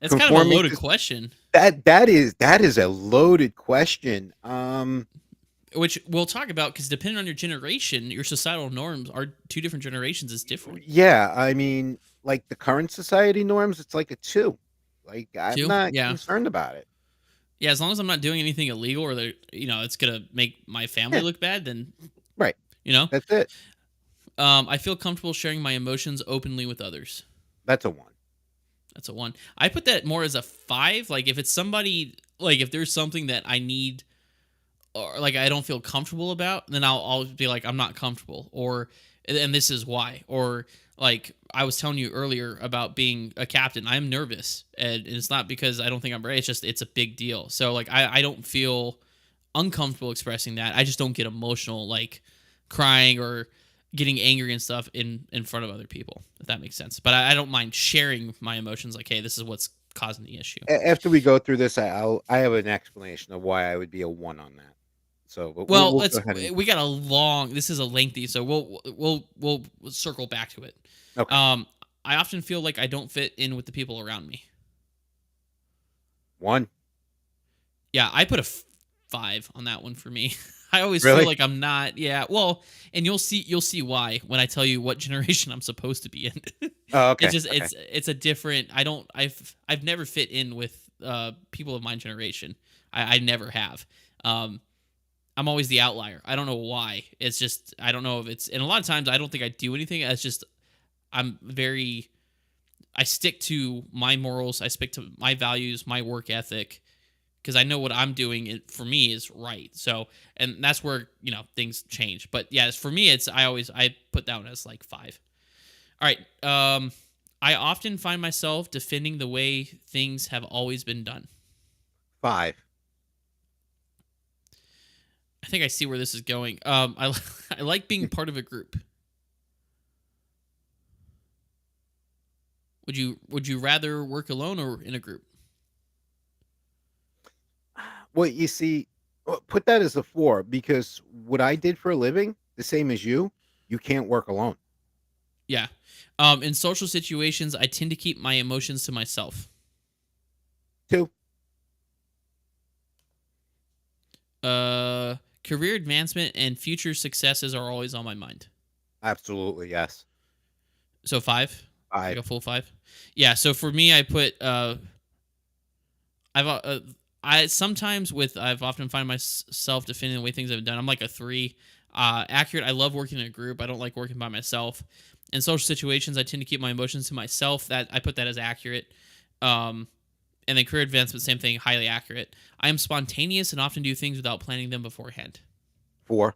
Speaker 1: That's kind of a
Speaker 2: conforming
Speaker 1: loaded
Speaker 2: to
Speaker 1: question,
Speaker 2: that is a loaded question.
Speaker 1: which we'll talk about because depending on your generation, your societal norms are two different generations is different.
Speaker 2: Yeah, I mean, like the current society norms, it's like a 2. Like I'm
Speaker 1: 2?
Speaker 2: not
Speaker 1: Yeah.
Speaker 2: concerned about it.
Speaker 1: Yeah, as long as I'm not doing anything illegal or that it's gonna make my family
Speaker 2: Yeah,
Speaker 1: look bad, then
Speaker 2: right.
Speaker 1: you know.
Speaker 2: That's it.
Speaker 1: I feel comfortable sharing my emotions openly with others.
Speaker 2: That's a 1.
Speaker 1: That's a 1. I put that more as a 5. Like if it's somebody, like if there's something that I need or like I don't feel comfortable about, then I'll be like I'm not comfortable, or and this is why, or like I was telling you earlier about being a captain. I'm nervous, and it's not because I don't think I'm ready. It's just it's a big deal. So like I don't feel uncomfortable expressing that. I just don't get emotional, like crying or getting angry and stuff in front of other people, if that makes sense. But I don't mind sharing my emotions. Like, hey, this is what's causing the issue.
Speaker 2: After we go through this, I have an explanation of why I would be a 1 on that. So, but
Speaker 1: Well,
Speaker 2: we'll go
Speaker 1: let's
Speaker 2: ahead and
Speaker 1: we got a long. This is a lengthy, so we'll circle back to it.
Speaker 2: okay.
Speaker 1: Um, I often feel like I don't fit in with the people around me.
Speaker 2: 1.
Speaker 1: Yeah, I put a 5 on that one for me. I always feel
Speaker 2: Really?
Speaker 1: like I'm not. Yeah, well, and you'll see why when I tell you what generation I'm supposed to be in.
Speaker 2: Oh,
Speaker 1: It's
Speaker 2: okay.
Speaker 1: just
Speaker 2: Okay.
Speaker 1: it's a different. I've never fit in with people of my generation. I never have. Um, I'm always the outlier. I don't know why. It's just I don't know if it's and a lot of times I don't think I do anything. It's just I'm very I stick to my morals. I stick to my values, my work ethic, because I know what I'm doing for me is right. So, and that's where things change. But yeah, for me, I put that one as like 5. All right. I often find myself defending the way things have always been done.
Speaker 2: 5.
Speaker 1: I think I see where this is going. I like being part of a group. Would you rather work alone or in a group?
Speaker 2: Well, you see, put that as a 4 because what I did for a living, the same as you can't work alone.
Speaker 1: Yeah. In social situations, I tend to keep my emotions to myself.
Speaker 2: 2.
Speaker 1: Career advancement and future successes are always on my mind.
Speaker 2: Absolutely, yes.
Speaker 1: So 5, like
Speaker 2: 5.
Speaker 1: a full 5. Yeah. So for me, I put I've I sometimes with I've often find myself defending the way things have been done. I'm like a 3. Accurate. I love working in a group. I don't like working by myself. In social situations, I tend to keep my emotions to myself. That I put that as accurate. Um, and then career advancement, same thing, highly accurate. I am spontaneous and often do things without planning them beforehand.
Speaker 2: 4.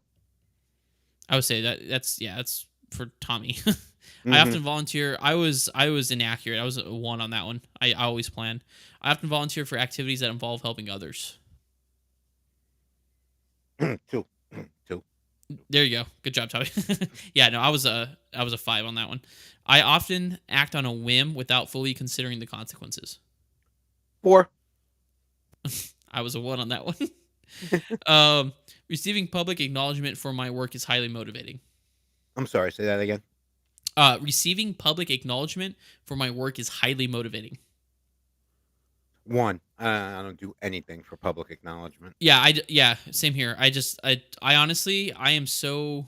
Speaker 1: I would say that's for Tommy. I
Speaker 2: Mhm.
Speaker 1: often volunteer. I was inaccurate. I was a one on that one. I always plan. I often volunteer for activities that involve helping others.
Speaker 2: 2. 2.
Speaker 1: There you go. Good job, Tommy. Yeah, no, I was a five on that one. I often act on a whim without fully considering the consequences.
Speaker 2: 4.
Speaker 1: I was a one on that one. Receiving public acknowledgement for my work is highly motivating.
Speaker 2: I'm sorry, say that again.
Speaker 1: Receiving public acknowledgement for my work is highly motivating.
Speaker 2: 1. I don't do anything for public acknowledgement.
Speaker 1: Yeah, same here. I honestly, I am so,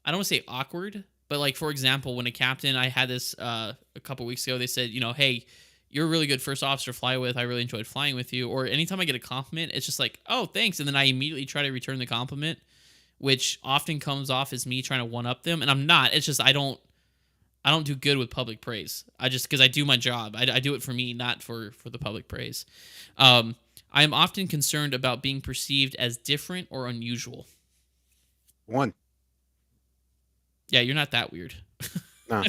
Speaker 1: I don't want to say awkward, but like for example, when a captain, I had this a couple weeks ago, they said, hey, you're a really good first officer to fly with. I really enjoyed flying with you. Or anytime I get a compliment, it's just like, oh, thanks, and then I immediately try to return the compliment, which often comes off as me trying to one up them, and I'm not. It's just I don't do good with public praise. I just because I do my job. I do it for me, not for the public praise. I am often concerned about being perceived as different or unusual.
Speaker 2: 1.
Speaker 1: Yeah, you're not that weird.
Speaker 2: No.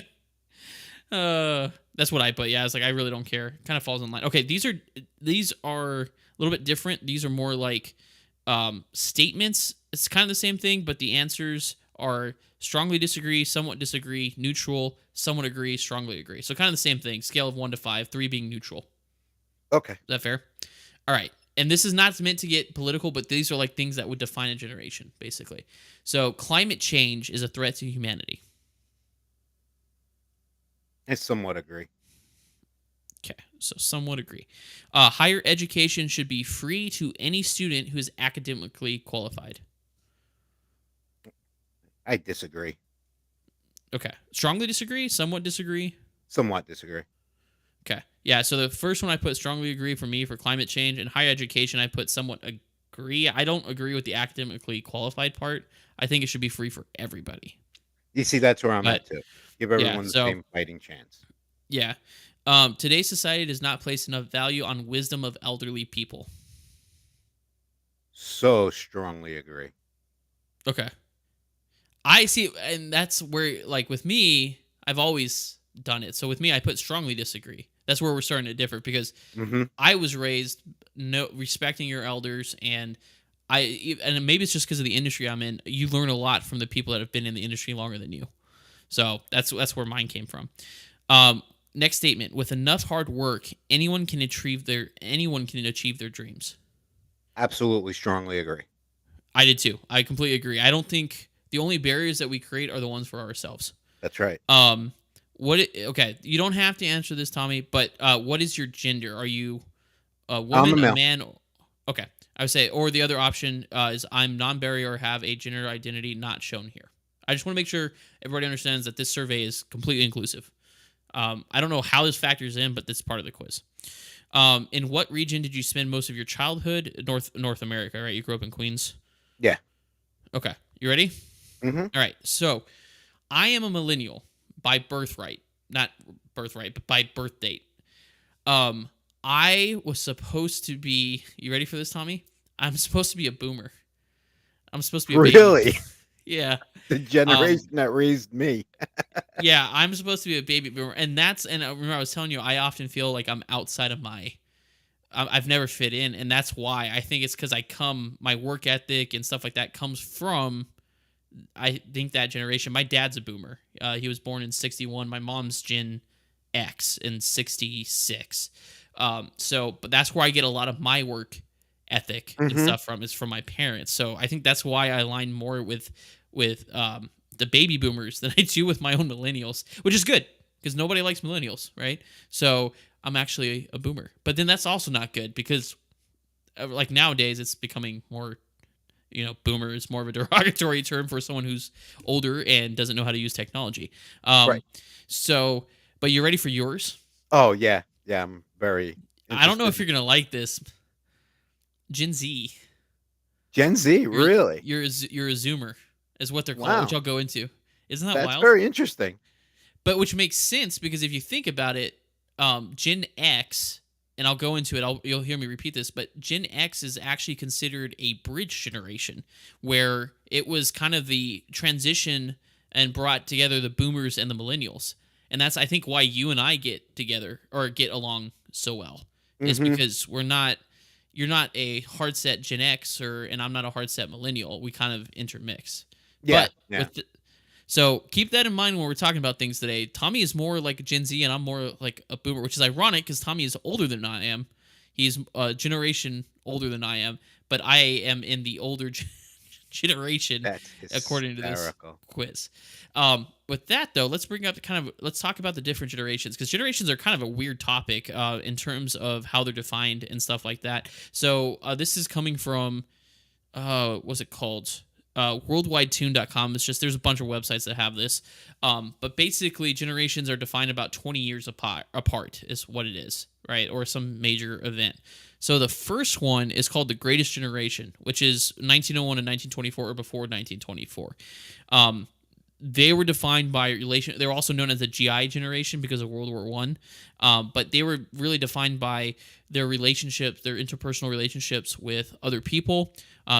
Speaker 1: That's what I put. Yeah, it's like I really don't care. Kind of falls in line. Okay, these are a little bit different. These are more like statements. It's kind of the same thing, but the answers are strongly disagree, somewhat disagree, neutral, somewhat agree, strongly agree. So kind of the same thing. Scale of 1 to 5, 3 being neutral.
Speaker 2: Okay.
Speaker 1: Is that fair? All right. And this is not meant to get political, but these are like things that would define a generation, basically. So climate change is a threat to humanity.
Speaker 2: I somewhat agree.
Speaker 1: Okay, so somewhat agree. Higher education should be free to any student who is academically qualified.
Speaker 2: I disagree.
Speaker 1: Okay, strongly disagree, somewhat disagree.
Speaker 2: Somewhat disagree.
Speaker 1: Okay, yeah. So the first one I put strongly agree for me for climate change, and higher education I put somewhat agree. I don't agree with the academically qualified part. I think it should be free for everybody.
Speaker 2: You see, that's where I'm
Speaker 1: But
Speaker 2: at too. Give
Speaker 1: yeah,
Speaker 2: everyone the
Speaker 1: so
Speaker 2: same fighting chance.
Speaker 1: yeah. Today's society does not place enough value on wisdom of elderly people.
Speaker 2: So strongly agree.
Speaker 1: Okay. I see, and that's where, like, with me, I've always done it. So with me, I put strongly disagree. That's where we're starting to differ because
Speaker 2: Hmm.
Speaker 1: I was raised respecting your elders, and and maybe it's just because of the industry I'm in. You learn a lot from the people that have been in the industry longer than you. So that's where mine came from. Next statement: with enough hard work, anyone can achieve their dreams.
Speaker 2: Absolutely strongly agree.
Speaker 1: I did too. I completely agree. I don't think the only barriers that we create are the ones for ourselves.
Speaker 2: That's right.
Speaker 1: Okay, you don't have to answer this, Tommy, but what is your gender? Are you a
Speaker 2: I'm a
Speaker 1: woman, a
Speaker 2: male.
Speaker 1: man? Okay, I would say, or the other option is I'm non-binary or have a gender identity not shown here. I just want to make sure everybody understands that this survey is completely inclusive. I don't know how this factors in, but that's part of the quiz. In what region did you spend most of your childhood? North America, right? You grew up in Queens.
Speaker 2: Yeah.
Speaker 1: Okay, you ready?
Speaker 2: Hmm.
Speaker 1: All right, so I am a millennial by birthright, not birthright, but by birth date. I was supposed to be. You ready for this, Tommy? I'm supposed to be a boomer. I'm supposed to be a baby.
Speaker 2: Really?
Speaker 1: Yeah.
Speaker 2: The generation that raised me.
Speaker 1: Yeah, I'm supposed to be a baby boomer, and remember I was telling you I often feel like I'm outside of I've never fit in, and that's why I think it's because my work ethic and stuff like that comes from, I think, that generation. My dad's a boomer. He was born in '61. My mom's Gen X in '66. But that's where I get a lot of my work ethic and
Speaker 2: Hmm.
Speaker 1: stuff from is from my parents. So I think that's why I align more with the baby boomers than I do with my own millennials, which is good because nobody likes millennials, right? So I'm actually a boomer, but then that's also not good because like nowadays it's becoming more, boomer is more of a derogatory term for someone who's older and doesn't know how to use technology.
Speaker 2: Right.
Speaker 1: So, but you ready for yours?
Speaker 2: Oh yeah. Yeah. I'm very
Speaker 1: I don't know if
Speaker 2: interested.
Speaker 1: you're gonna like this. Gen Z.
Speaker 2: Gen Z,
Speaker 1: You're
Speaker 2: really?
Speaker 1: you're a Zoomer, is what they're called, which
Speaker 2: Wow.
Speaker 1: I'll go into. Isn't that
Speaker 2: That's
Speaker 1: wild?
Speaker 2: very interesting.
Speaker 1: But which makes sense because if you think about it, Gen X, and I'll go into it. You'll hear me repeat this, but Gen X is actually considered a bridge generation, where it was kind of the transition and brought together the boomers and the millennials. And that's, I think, why you and I get together or get along so well, is
Speaker 2: Mhm.
Speaker 1: because you're not a hard set Gen X and I'm not a hard set millennial. We kind of intermix.
Speaker 2: Yeah,
Speaker 1: But
Speaker 2: yeah.
Speaker 1: so keep that in mind when we're talking about things today. Tommy is more like a Gen Z and I'm more like a boomer, which is ironic because Tommy is older than I am. He's a generation older than I am, but I am in the older generation
Speaker 2: That's
Speaker 1: according to this
Speaker 2: hysterical.
Speaker 1: quiz. With that though, let's talk about the different generations, because generations are kind of a weird topic in terms of how they're defined and stuff like that. So this is coming from what's it called? Worldwidetune.com. It's just, there's a bunch of websites that have this. But basically, generations are defined about 20 years apart, is what it is, right? Or some major event. So the first one is called the Greatest Generation, which is 1901 to 1924 or before 1924. They were defined by relation. They were also known as the GI generation because of World War One, but they were really defined by their relationships, their interpersonal relationships with other people.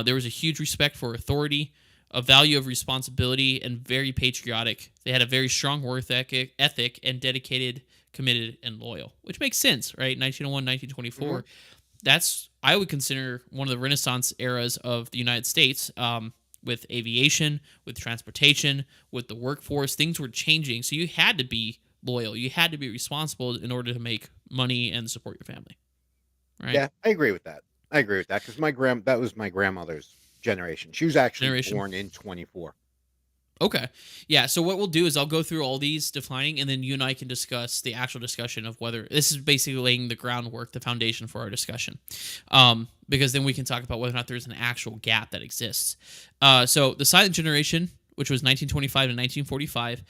Speaker 1: There was a huge respect for authority, a value of responsibility, and very patriotic. They had a very strong work ethic and dedicated, committed, and loyal, which makes sense, right? 1901,
Speaker 2: Mhm.
Speaker 1: 1924. That's, I would consider, one of the Renaissance eras of the United States. With aviation, with transportation, with the workforce, things were changing. So you had to be loyal. You had to be responsible in order to make money and support your family, right?
Speaker 2: Yeah, I agree with that. I agree with that because that was my grandmother's generation. She was actually
Speaker 1: Generation.
Speaker 2: born in 24.
Speaker 1: Okay. Yeah. So what we'll do is I'll go through all these defining, and then you and I can discuss the actual discussion of whether this is basically laying the groundwork, the foundation for our discussion. Because then we can talk about whether or not there's an actual gap that exists. So the silent generation, which was 1925 to 1945,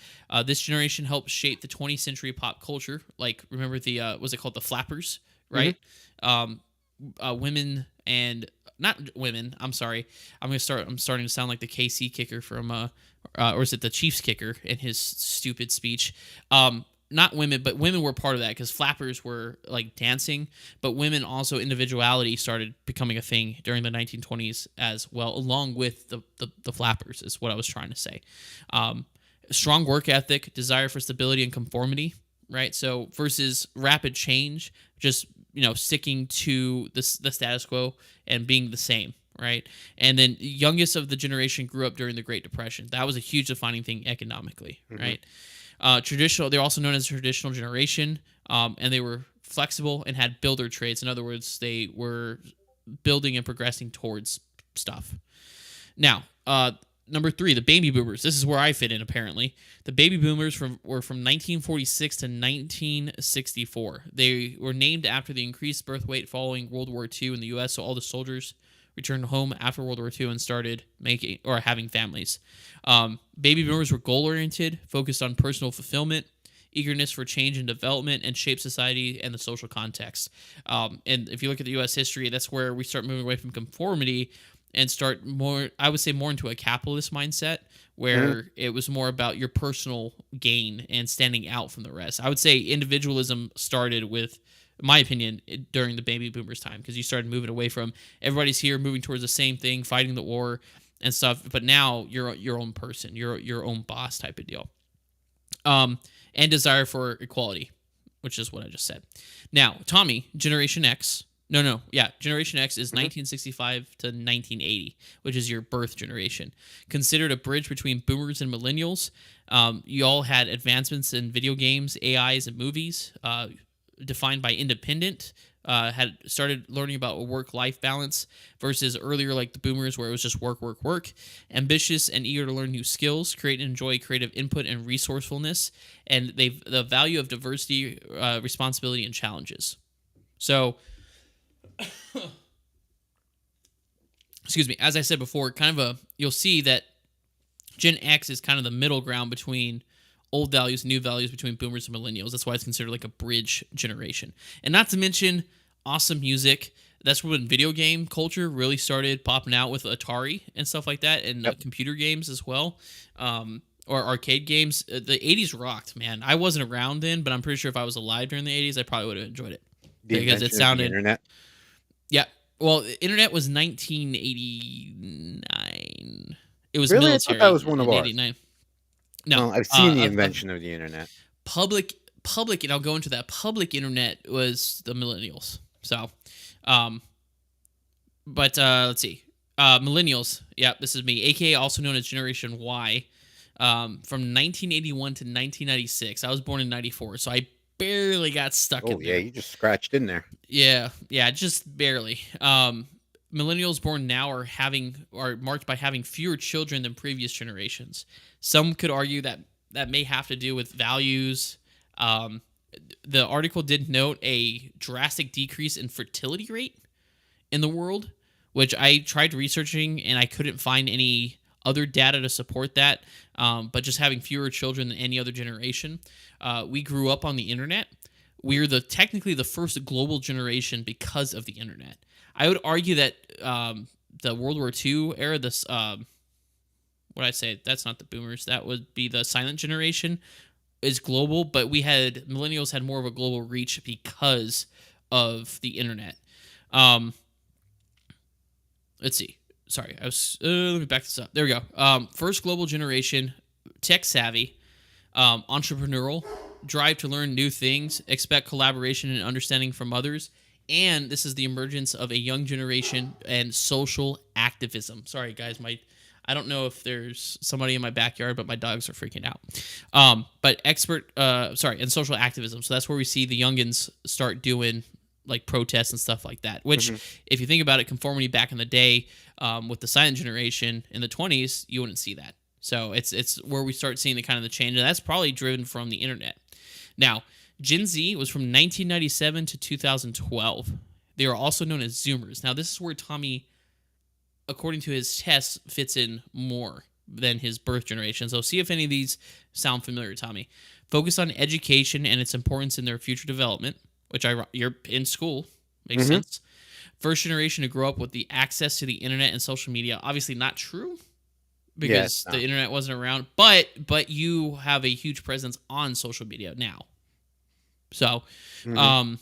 Speaker 1: this generation helped shape the 20th century pop culture. Like, remember was it called the Flappers,
Speaker 2: Mhm.
Speaker 1: right? Um, Women and not women. I'm sorry. I'm starting to sound like the KC kicker from or is it the Chiefs kicker in his stupid speech? Not women, but women were part of that because flappers were like dancing, but women also, individuality started becoming a thing during the 1920s as well, along with the flappers, is what I was trying to say. Um, Strong work ethic, desire for stability and conformity, right? So versus rapid change, just sticking to the status quo and being the same, right? And then youngest of the generation grew up during the Great Depression. That was a huge defining thing economically,
Speaker 2: Mhm.
Speaker 1: right? Traditional. They're also known as a traditional generation, and they were flexible and had builder traits. In other words, they were building and progressing towards stuff. Now, number three, the baby boomers. This is where I fit in, apparently. The baby boomers were from 1946 to 1964. They were named after the increased birth weight following World War II in the U.S., so all the soldiers returned home after World War II and started making or having families. Baby boomers were goal-oriented, focused on personal fulfillment, eagerness for change and development, and shape society and the social context. And if you look at the U.S. history, that's where we start moving away from conformity and start more, I would say, more into a capitalist mindset
Speaker 2: Mhm.
Speaker 1: where it was more about your personal gain and standing out from the rest. I would say individualism started with, in my opinion, during the baby boomers time, because you started moving away from everybody's here, moving towards the same thing, fighting the war and stuff. But now you're your own person, you're your own boss type of deal. And desire for equality, which is what I just said. Now, Tommy, Generation X. No, yeah, Generation X is
Speaker 2: Mhm.
Speaker 1: 1965 to 1980, which is your birth generation. Considered a bridge between boomers and millennials. You all had advancements in video games, AIs, and movies, defined by independent. Had started learning about a work-life balance versus earlier, like the boomers, where it was just work, work, work. Ambitious and eager to learn new skills, create and enjoy creative input and resourcefulness, and the value of diversity, responsibility, and challenges. So, excuse me, as I said before, kind of you'll see that Gen X is kind of the middle ground between old values, new values, between boomers and millennials. That's why it's considered like a bridge generation. And not to mention awesome music. That's when video game culture really started popping out with Atari and stuff like that, and
Speaker 2: Yep.
Speaker 1: computer games as well, or arcade games. The 80s rocked, man. I wasn't around then, but I'm pretty sure if I was alive during the 80s, I probably would have enjoyed it
Speaker 2: The
Speaker 1: because it
Speaker 2: invention of the
Speaker 1: sounded,
Speaker 2: internet.
Speaker 1: yeah. Well, the internet was 1989. It was
Speaker 2: Really? I thought that
Speaker 1: military
Speaker 2: was one of
Speaker 1: in
Speaker 2: ours.
Speaker 1: 89. No.
Speaker 2: Well, I've seen the
Speaker 1: Of
Speaker 2: invention of the internet.
Speaker 1: public public, and I'll go into that. Public internet was the millennials. So, um, but let's see. Millennials. Yep, this is me, aka also known as Generation Y. From 1981 to 1996. I was born in 94, so I barely got stuck
Speaker 2: Oh
Speaker 1: in
Speaker 2: yeah,
Speaker 1: there.
Speaker 2: you just scratched in there.
Speaker 1: Yeah, just barely. Millennials born now are marked by having fewer children than previous generations. Some could argue that that may have to do with values. Um, the article did note a drastic decrease in fertility rate in the world, which I tried researching and I couldn't find any other data to support that. But just having fewer children than any other generation. We grew up on the internet. We're technically the first global generation because of the internet. I would argue that the World War II era, this what I say, that's not the boomers. That would be the silent generation, is global, but millennials had more of a global reach because of the internet. Um, let's see. Sorry, I was. Let me back this up. There we go. First global generation, tech savvy, entrepreneurial, drive to learn new things, expect collaboration and understanding from others, and this is the emergence of a young generation and social activism. Sorry, guys, I don't know if there's somebody in my backyard, but my dogs are freaking out. But and social activism. So that's where we see the youngins start doing like protests and stuff like that. Which,
Speaker 2: Mhm.
Speaker 1: if you think about it, conformity back in the day, with the silent generation in the 20s, you wouldn't see that. So it's where we start seeing the kind of the change, and that's probably driven from the internet. Now, Gen Z was from 1997 to 2012. They are also known as Zoomers. Now, this is where Tommy, according to his tests, fits in more than his birth generation. So see if any of these sound familiar, Tommy. Focus on education and its importance in their future development, which you're in school. Makes
Speaker 2: Mhm.
Speaker 1: sense. First generation to grow up with the access to the internet and social media. Obviously not true
Speaker 2: Yeah.
Speaker 1: because the
Speaker 2: No.
Speaker 1: internet wasn't around, but you have a huge presence on social media now. So,
Speaker 2: Mhm.
Speaker 1: um,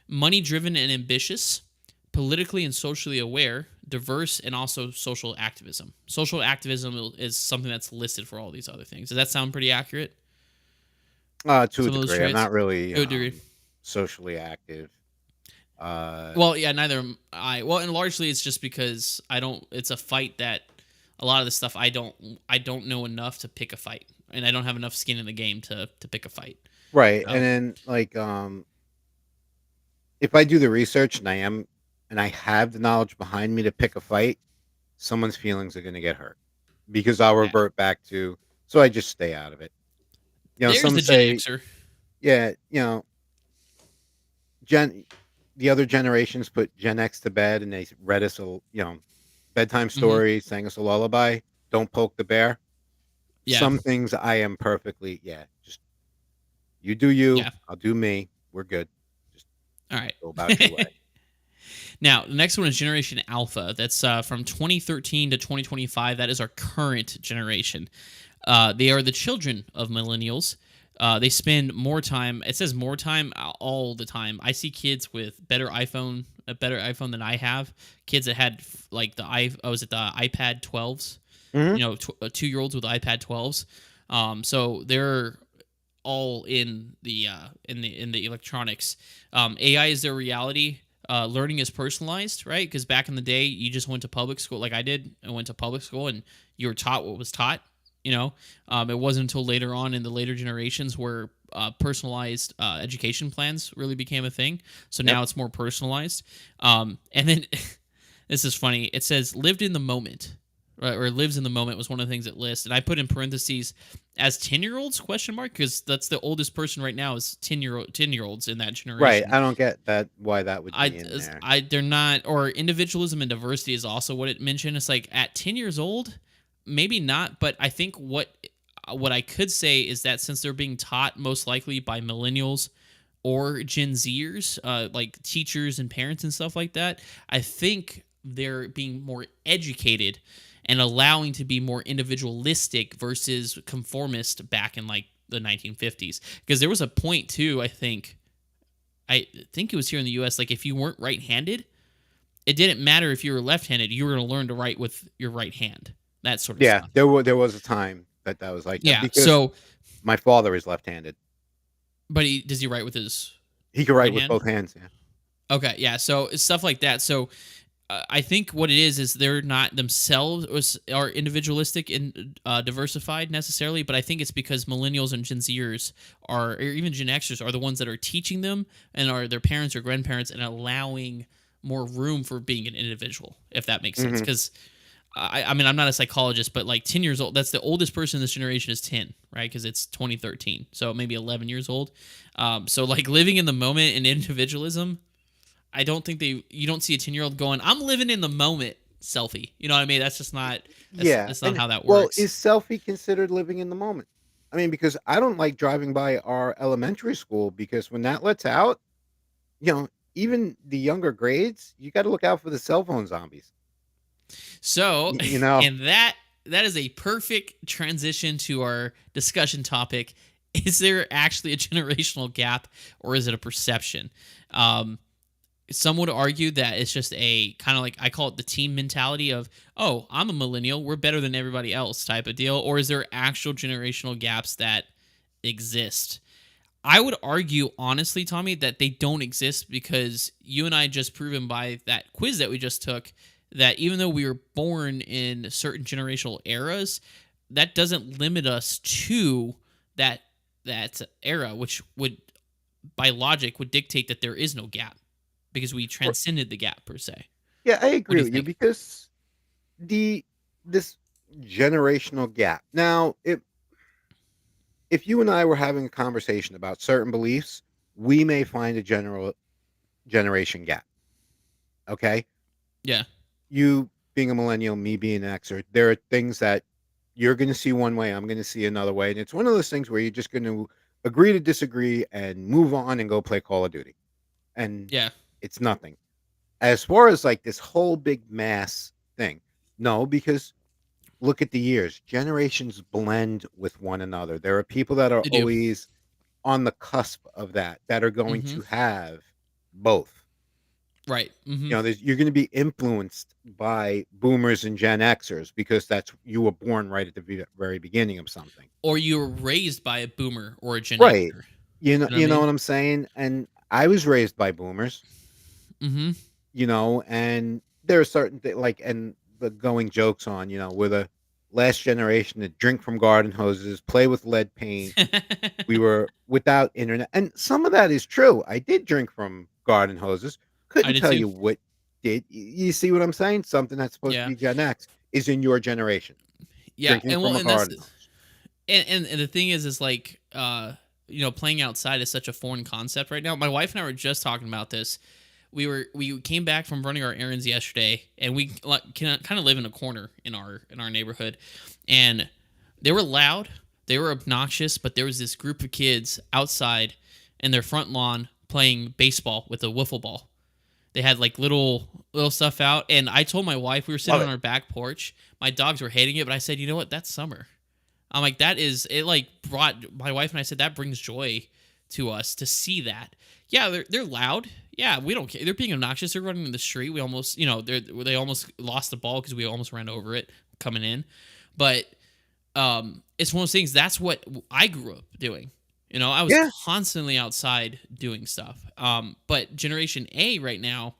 Speaker 1: money driven and ambitious, politically and socially aware, diverse, and also social activism. Social activism is something that's listed for all these other things. Does that sound pretty accurate?
Speaker 2: To a
Speaker 1: Some of those
Speaker 2: degree, I'm
Speaker 1: traits?
Speaker 2: not really
Speaker 1: To a degree.
Speaker 2: socially active. Uh,
Speaker 1: Well, yeah, neither am I. Well, and largely it's just because I don't. It's a fight that a lot of the stuff I don't know enough to pick a fight, and I don't have enough skin in the game to pick a fight.
Speaker 2: right, and
Speaker 1: So
Speaker 2: then like if I do the research and I have the knowledge behind me to pick a fight, someone's feelings are going to get hurt because I'll
Speaker 1: yeah,
Speaker 2: revert back to. So I just stay out of it.
Speaker 1: there's
Speaker 2: Some
Speaker 1: the Gen
Speaker 2: say,
Speaker 1: Xer.
Speaker 2: yeah, Gen the other generations put Gen X to bed and they read us bedtime
Speaker 1: Hmm.
Speaker 2: stories, sang us a lullaby. Don't poke the bear.
Speaker 1: Yeah,
Speaker 2: Some things I am perfectly, yeah. Just you do you,
Speaker 1: yeah.
Speaker 2: I'll do me. We're good. Just
Speaker 1: All right.
Speaker 2: go about your way.
Speaker 1: Now, the next one is Generation Alpha. That's from 2013 to 2025. That is our current generation. They are the children of millennials. They spend more time. It says more time all the time. I see kids with a better iPhone than I have. Kids that had like was it the iPad 12s?
Speaker 2: Mhm.
Speaker 1: 2-year-olds with iPad 12s. So they're all in the electronics. AI is their reality. Learning is personalized, right? Because back in the day, you just went to public school, like I did. I went to public school, and you were taught what was taught. It wasn't until later on in the later generations where personalized education plans really became a thing. So
Speaker 2: Yep.
Speaker 1: now it's more personalized. And then this is funny. It says lived in the moment, right, or lives in the moment was one of the things it lists. And I put in parentheses as 10-year-olds question mark because that's the oldest person right now is 10-year-olds in that
Speaker 2: Right.
Speaker 1: generation.
Speaker 2: I don't get that why that would be in there.
Speaker 1: They're not, or individualism and diversity is also what it mentioned. It's like at 10 years old, maybe not, but I think what I could say is that since they're being taught most likely by millennials or Gen Zers, like teachers and parents and stuff like that, I think they're being more educated and allowing to be more individualistic versus conformist back in like the 1950s. Because there was a point too, I think it was here in the US, like if you weren't right-handed, it didn't matter if you were left-handed, you were going to learn to write with your right hand. That sort of
Speaker 2: Yeah,
Speaker 1: stuff.
Speaker 2: there was a time. that was like that
Speaker 1: Yeah.
Speaker 2: because
Speaker 1: So,
Speaker 2: my father is left-handed.
Speaker 1: but does he write with his
Speaker 2: He can
Speaker 1: right
Speaker 2: write with
Speaker 1: hand?
Speaker 2: both hands, yeah.
Speaker 1: Okay. Yeah. So it's stuff like that. So I think what it is they're not themselves are individualistic and diversified necessarily, but I think it's because millennials and Gen Zers or even Gen Xers are the ones that are teaching them and are their parents or grandparents and allowing more room for being an individual, if that makes sense.
Speaker 2: Mhm.
Speaker 1: Because I mean, I'm not a psychologist, but like 10 years old, that's the oldest person in this generation is 10, right? Because it's 2013. So maybe 11 years old. So like living in the moment and individualism, I don't think you don't see a 10-year-old going, I'm living in the moment selfie. You know what I mean? That's just not,
Speaker 2: Yeah,
Speaker 1: that's not
Speaker 2: and
Speaker 1: how that
Speaker 2: well,
Speaker 1: works.
Speaker 2: is selfie considered living in the moment? I mean, because I don't like driving by our elementary school because when that lets out, you know, even the younger grades, you gotta look out for the cell phone zombies.
Speaker 1: So,
Speaker 2: You know?
Speaker 1: and that is a perfect transition to our discussion topic. Is there actually a generational gap or is it a perception? Um, some would argue that it's just a kind of like I call it the team mentality of, oh, I'm a millennial, we're better than everybody else type of deal. Or is there actual generational gaps that exist? I would argue, honestly, Tommy, that they don't exist because you and I just proven by that quiz that we just took that even though we were born in certain generational eras, that doesn't limit us to that that era, which would by logic would dictate that there is no gap because we
Speaker 2: R
Speaker 1: transcended the gap per se.
Speaker 2: Yeah, I
Speaker 1: What do
Speaker 2: agree
Speaker 1: you
Speaker 2: with you
Speaker 1: think?
Speaker 2: because the this generational gap. Now, if you and I were having a conversation about certain beliefs, we may find a generation gap, okay?
Speaker 1: Yeah,
Speaker 2: You being a millennial, me being an Xer, there are things that you're gonna see one way, I'm gonna see another way, and it's one of those things where you're just gonna agree to disagree and move on and go play Call of Duty, and
Speaker 1: yeah,
Speaker 2: it's nothing. As far as, like, this whole big mass thing, no, because look at the years, generations blend with one another. There are people that are
Speaker 1: they do.
Speaker 2: always on the cusp of that are going
Speaker 1: Hmm.
Speaker 2: to have both.
Speaker 1: Right. Hmm.
Speaker 2: You know, you're going to be influenced by boomers and Gen Xers because that's you were born right at the very beginning of something.
Speaker 1: Or you were raised by a boomer or a Gen
Speaker 2: Right.
Speaker 1: Xer. You know what I
Speaker 2: You know
Speaker 1: mean?
Speaker 2: what I'm saying? And I was raised by boomers,
Speaker 1: Hmm.
Speaker 2: you know, and there are certain like and the going jokes on, you know, we're the last generation to drink from garden hoses, play with lead paint. We were without internet, and some of that is true. I did drink from garden hoses.
Speaker 1: I
Speaker 2: Couldn't
Speaker 1: did
Speaker 2: tell
Speaker 1: too.
Speaker 2: you what you see what I'm saying? Something that's supposed to
Speaker 1: Yeah.
Speaker 2: be Gen X is in your generation,
Speaker 1: Yeah.
Speaker 2: drinking
Speaker 1: And
Speaker 2: from
Speaker 1: well,
Speaker 2: a
Speaker 1: and that's
Speaker 2: garden hose.
Speaker 1: and the thing is like playing outside is such a foreign concept right now. My wife and I were just talking about this. We came back from running our errands yesterday, and we like, can kind of live in a corner in our neighborhood, and they were loud, they were obnoxious, but there was this group of kids outside in their front lawn playing baseball with a wiffle ball. They had like little stuff out, and I told my wife we were sitting
Speaker 2: Love
Speaker 1: on
Speaker 2: it.
Speaker 1: our back porch. My dogs were hating it, but I said, you know what? That's summer. I'm like, that is it. Like brought my wife and I said that brings joy to us to see that. Yeah, they're loud. Yeah, we don't care. They're being obnoxious. They're running in the street. We almost, they almost lost the ball because we almost ran over it coming in. But it's one of those things. That's what I grew up doing. I was
Speaker 2: Yeah,
Speaker 1: constantly outside doing stuff. But Generation A right now,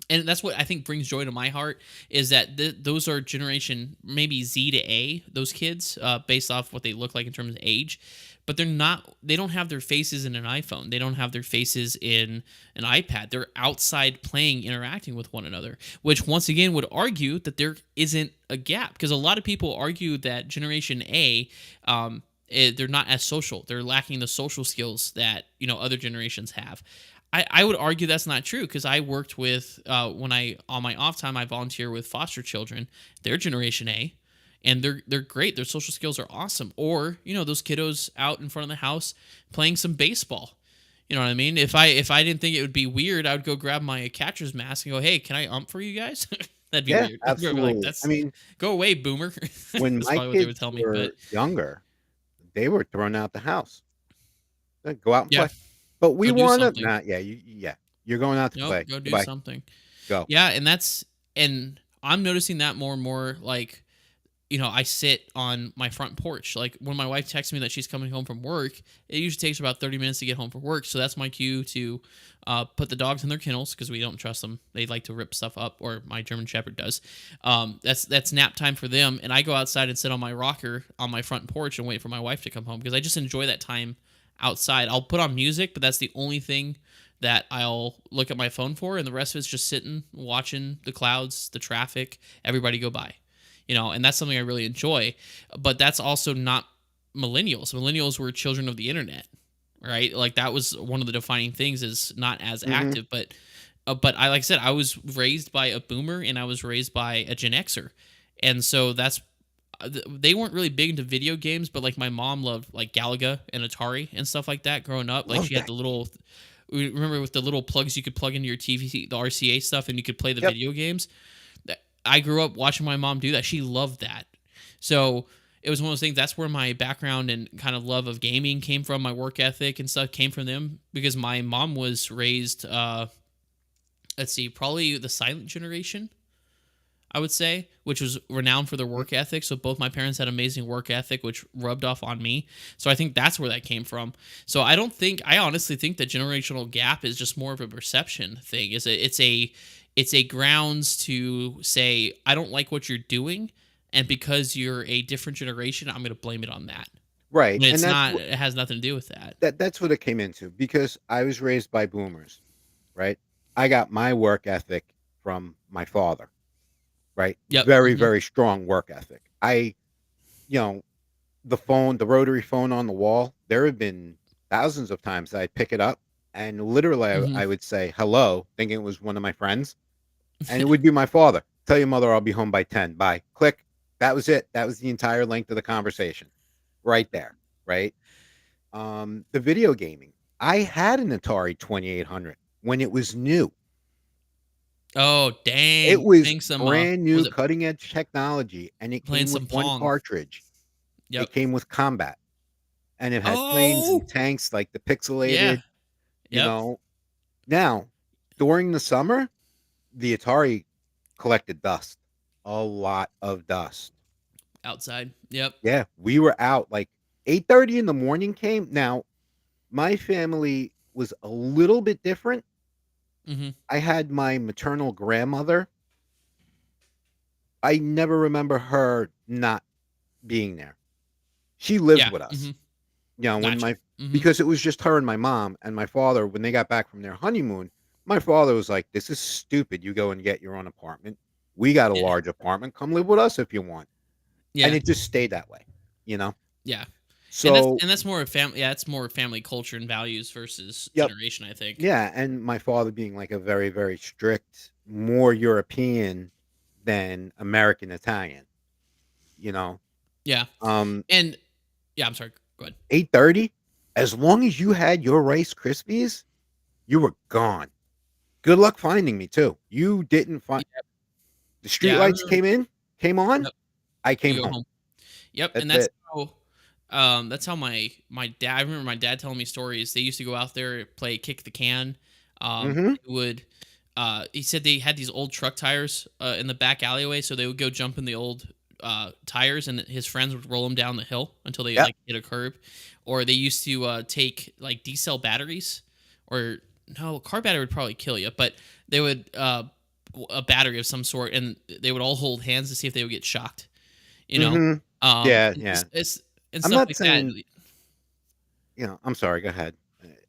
Speaker 1: and that's what I think brings joy to my heart is that those are generation maybe Z to A, those kids, based off what they look like in terms of age, but they don't have their faces in an iPhone, they don't have their faces in an iPad. They're outside playing, interacting with one another, which once again would argue that there isn't a gap, because a lot of people argue that Generation A, they're not as social, they're lacking the social skills that other generations have. I would argue that's not true, because I worked with when I on my off time I volunteer with foster children. They're Generation A, and they're great. Their social skills are awesome. Or those kiddos out in front of the house playing some baseball. You know what I mean? If I didn't think it would be weird, I would go grab my catcher's mask and go, "Hey, can I ump for you guys?" That'd be
Speaker 2: yeah,
Speaker 1: weird. I'd be like,
Speaker 2: absolutely. I
Speaker 1: "That's
Speaker 2: mean,
Speaker 1: go away, boomer."
Speaker 2: when
Speaker 1: That's
Speaker 2: my
Speaker 1: probably what they would
Speaker 2: kids
Speaker 1: tell me. But
Speaker 2: were younger, they were thrown out the house. Go out and
Speaker 1: yeah,
Speaker 2: play. But we
Speaker 1: go do
Speaker 2: wanna
Speaker 1: something.
Speaker 2: nah, yeah, you're going out to
Speaker 1: Nope,
Speaker 2: play.
Speaker 1: go do
Speaker 2: Goodbye.
Speaker 1: something.
Speaker 2: Go.
Speaker 1: Yeah, and I'm noticing that more and more. Like I sit on my front porch. Like when my wife texts me that she's coming home from work, it usually takes about 30 minutes to get home from work. So that's my cue to put the dogs in their kennels because we don't trust them. They like to rip stuff up, or my German Shepherd does. That's nap time for them. And I go outside and sit on my rocker on my front porch and wait for my wife to come home because I just enjoy that time outside. I'll put on music, but that's the only thing that I'll look at my phone for. And the rest of it's just sitting, watching the clouds, the traffic, everybody go by. And that's something I really enjoy. But that's also not millennials. Millennials were children of the internet, right? Like that was one of the defining things is not as
Speaker 2: Mhm.
Speaker 1: active. But I like I said, I was raised by a boomer and I was raised by a Gen Xer, and so that's they weren't really big into video games, but like my mom loved like Galaga and Atari and stuff like that growing up. Like
Speaker 2: Love
Speaker 1: she had
Speaker 2: that.
Speaker 1: the little. Remember with the little plugs you could plug into your TV, the RCA stuff, and you could play the
Speaker 2: Yep.
Speaker 1: video games. I grew up watching my mom do that. She loved that. So it was one of those things. That's where my background and kind of love of gaming came from. My work ethic and stuff came from them because my mom was raised, let's see, probably the silent generation, I would say, which was renowned for their
Speaker 2: Mm.
Speaker 1: work ethic. So both my parents had amazing work ethic, which rubbed off on me. So I think that's where that came from. So I honestly think the generational gap is just more of a perception thing. It's a grounds to say, I don't like what you're doing. And because you're a different generation, I'm going to blame it on that.
Speaker 2: Right,
Speaker 1: And
Speaker 2: and
Speaker 1: it's not, it has nothing to do with that.
Speaker 2: that's what it came into because I was raised by boomers, right? I got my work ethic from my father, right?
Speaker 1: Yep.
Speaker 2: Very, very strong work ethic. You know, the rotary phone on the wall, there have been thousands of times that I'd pick it up and literally
Speaker 1: Hmm.
Speaker 2: I would say hello, thinking it was one of my friends, and it would be my father. Tell your mother I'll be home by 10. Bye. Click. That was it. That was the entire length of the conversation. Right there. Right. The video gaming. I had an Atari 2800 when it was new.
Speaker 1: Oh,
Speaker 2: It
Speaker 1: dang.
Speaker 2: was
Speaker 1: Playing some,
Speaker 2: brand new
Speaker 1: was it
Speaker 2: cutting edge technology, and it
Speaker 1: playing
Speaker 2: came with
Speaker 1: some
Speaker 2: one
Speaker 1: Pong?
Speaker 2: cartridge.
Speaker 1: Yep.
Speaker 2: It came with combat, and it had planes and
Speaker 1: Oh,
Speaker 2: tanks like the
Speaker 1: yeah.
Speaker 2: pixelated, you
Speaker 1: Yep.
Speaker 2: know. Now, during the summer, the Atari collected dust, a lot of dust.
Speaker 1: Outside. Yep.
Speaker 2: Yeah, we were out like 8:30 in the morning came. Now, my family was a little bit different.
Speaker 1: Hmm.
Speaker 2: I had my maternal grandmother. I never remember her not being there. She lived
Speaker 1: Yeah.
Speaker 2: with
Speaker 1: Hmm.
Speaker 2: us. When
Speaker 1: Gotcha.
Speaker 2: my
Speaker 1: Hmm.
Speaker 2: because it was just her and my mom and my father when they got back from their honeymoon, my father was like, "This is stupid. You go and get your own apartment. We got a
Speaker 1: Yeah.
Speaker 2: large apartment. Come live with us if you want." And
Speaker 1: Yeah.
Speaker 2: it just stayed that way, you know?
Speaker 1: Yeah. And that's
Speaker 2: So,
Speaker 1: and that's more of family. Yeah, it's more family culture and values versus
Speaker 2: yep.
Speaker 1: generation, I think.
Speaker 2: Yeah, and my father being like a very, very strict, more European than American Italian, you know?
Speaker 1: Yeah.
Speaker 2: Um,
Speaker 1: And yeah, I'm sorry. Go ahead.
Speaker 2: 8:30, as long as you had your Rice Krispies, you were gone. Good luck finding me too. You didn't find
Speaker 1: Yeah.
Speaker 2: the
Speaker 1: Yeah, I
Speaker 2: streetlights
Speaker 1: remember.
Speaker 2: came on,
Speaker 1: Yep.
Speaker 2: I came
Speaker 1: You go
Speaker 2: home.
Speaker 1: home. Yep, and
Speaker 2: That's it.
Speaker 1: that's how my dad. I remember my dad telling me stories. They used to go out there play kick the can.
Speaker 2: Mhm.
Speaker 1: They would. He said they had these old truck tires in the back alleyway, so they would go jump in the old tires, and his friends would roll them down the hill until they
Speaker 2: Yep.
Speaker 1: like hit a curb. Or they used to take like D cell batteries, or no, car battery would probably kill you, but they would a battery of some sort, and they would all hold hands to see if they would get shocked. You know,
Speaker 2: Mhm. Yeah,
Speaker 1: and
Speaker 2: yeah.
Speaker 1: and
Speaker 2: I'm
Speaker 1: stuff
Speaker 2: not
Speaker 1: like that.
Speaker 2: saying I'm sorry, go ahead.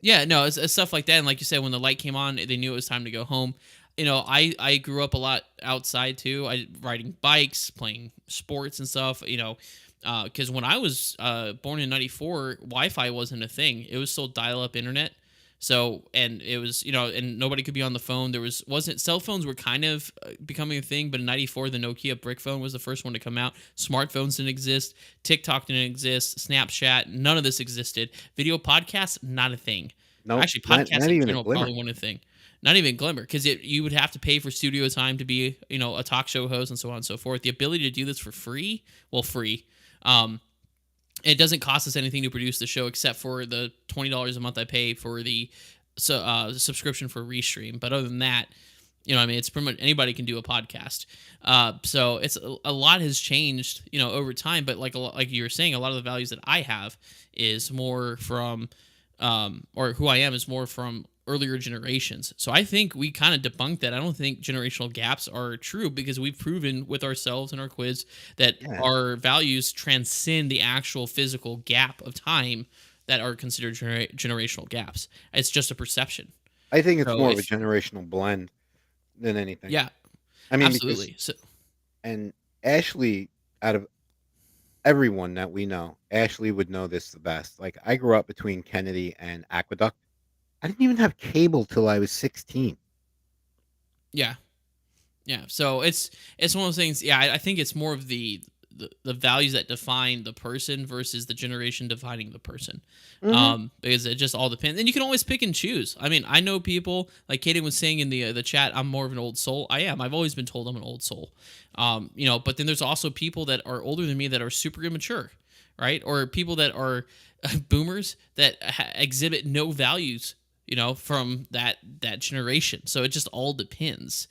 Speaker 1: Yeah, no, it's stuff like that. And like you said, when the light came on, they knew it was time to go home. I grew up a lot outside too. I riding bikes, playing sports and stuff. Because when I was born in '94, Wi-Fi wasn't a thing. It was still dial-up internet. So, and it was, and nobody could be on the phone. Wasn't cell phones were kind of becoming a thing, but in '94, the Nokia brick phone was the first one to come out. Smartphones didn't exist. TikTok didn't exist. Snapchat, none of this existed. Video podcasts, not a thing.
Speaker 2: Nope,
Speaker 1: Actually, podcasts
Speaker 2: not
Speaker 1: in
Speaker 2: even a
Speaker 1: general
Speaker 2: glimmer.
Speaker 1: probably weren't a thing. Not even Glimmer, because you would have to pay for studio time to be, a talk show host and so on and so forth. The ability to do this for free, well, free. Um, it doesn't cost us anything to produce the show except for the $20 a month I pay for the subscription for Restream. But other than that, You know what I mean? It's pretty much anybody can do a podcast. So it's a lot has changed, over time. But like like you were saying, a lot of the values that I have is more from, or who I am is more from earlier generations. So I think we kind of debunked that. I don't think generational gaps are true because we've proven with ourselves and our quiz that
Speaker 2: Yeah.
Speaker 1: our values transcend the actual physical gap of time that are considered generational gaps. It's just a perception.
Speaker 2: I think it's
Speaker 1: So
Speaker 2: more of a
Speaker 1: if
Speaker 2: generational blend than anything.
Speaker 1: yeah,
Speaker 2: I mean, because
Speaker 1: absolutely. So
Speaker 2: and Ashley, out of everyone that we know, Ashley would know this the best. Like, I grew up between Kennedy and Aqueduct. I didn't even have cable till I was 16.
Speaker 1: yeah, yeah. So it's one of those things. Yeah, I think it's more of the values that define the person versus the generation defining the person.
Speaker 2: Mhm.
Speaker 1: Because it just all depends, and you can always pick and choose. I mean, I know people like Kaden was saying in the chat. I'm more of an old soul. I am. I've always been told I'm an old soul. But then there's also people that are older than me that are super immature, right? Or people that are boomers that exhibit no values, from that generation. So it just all depends.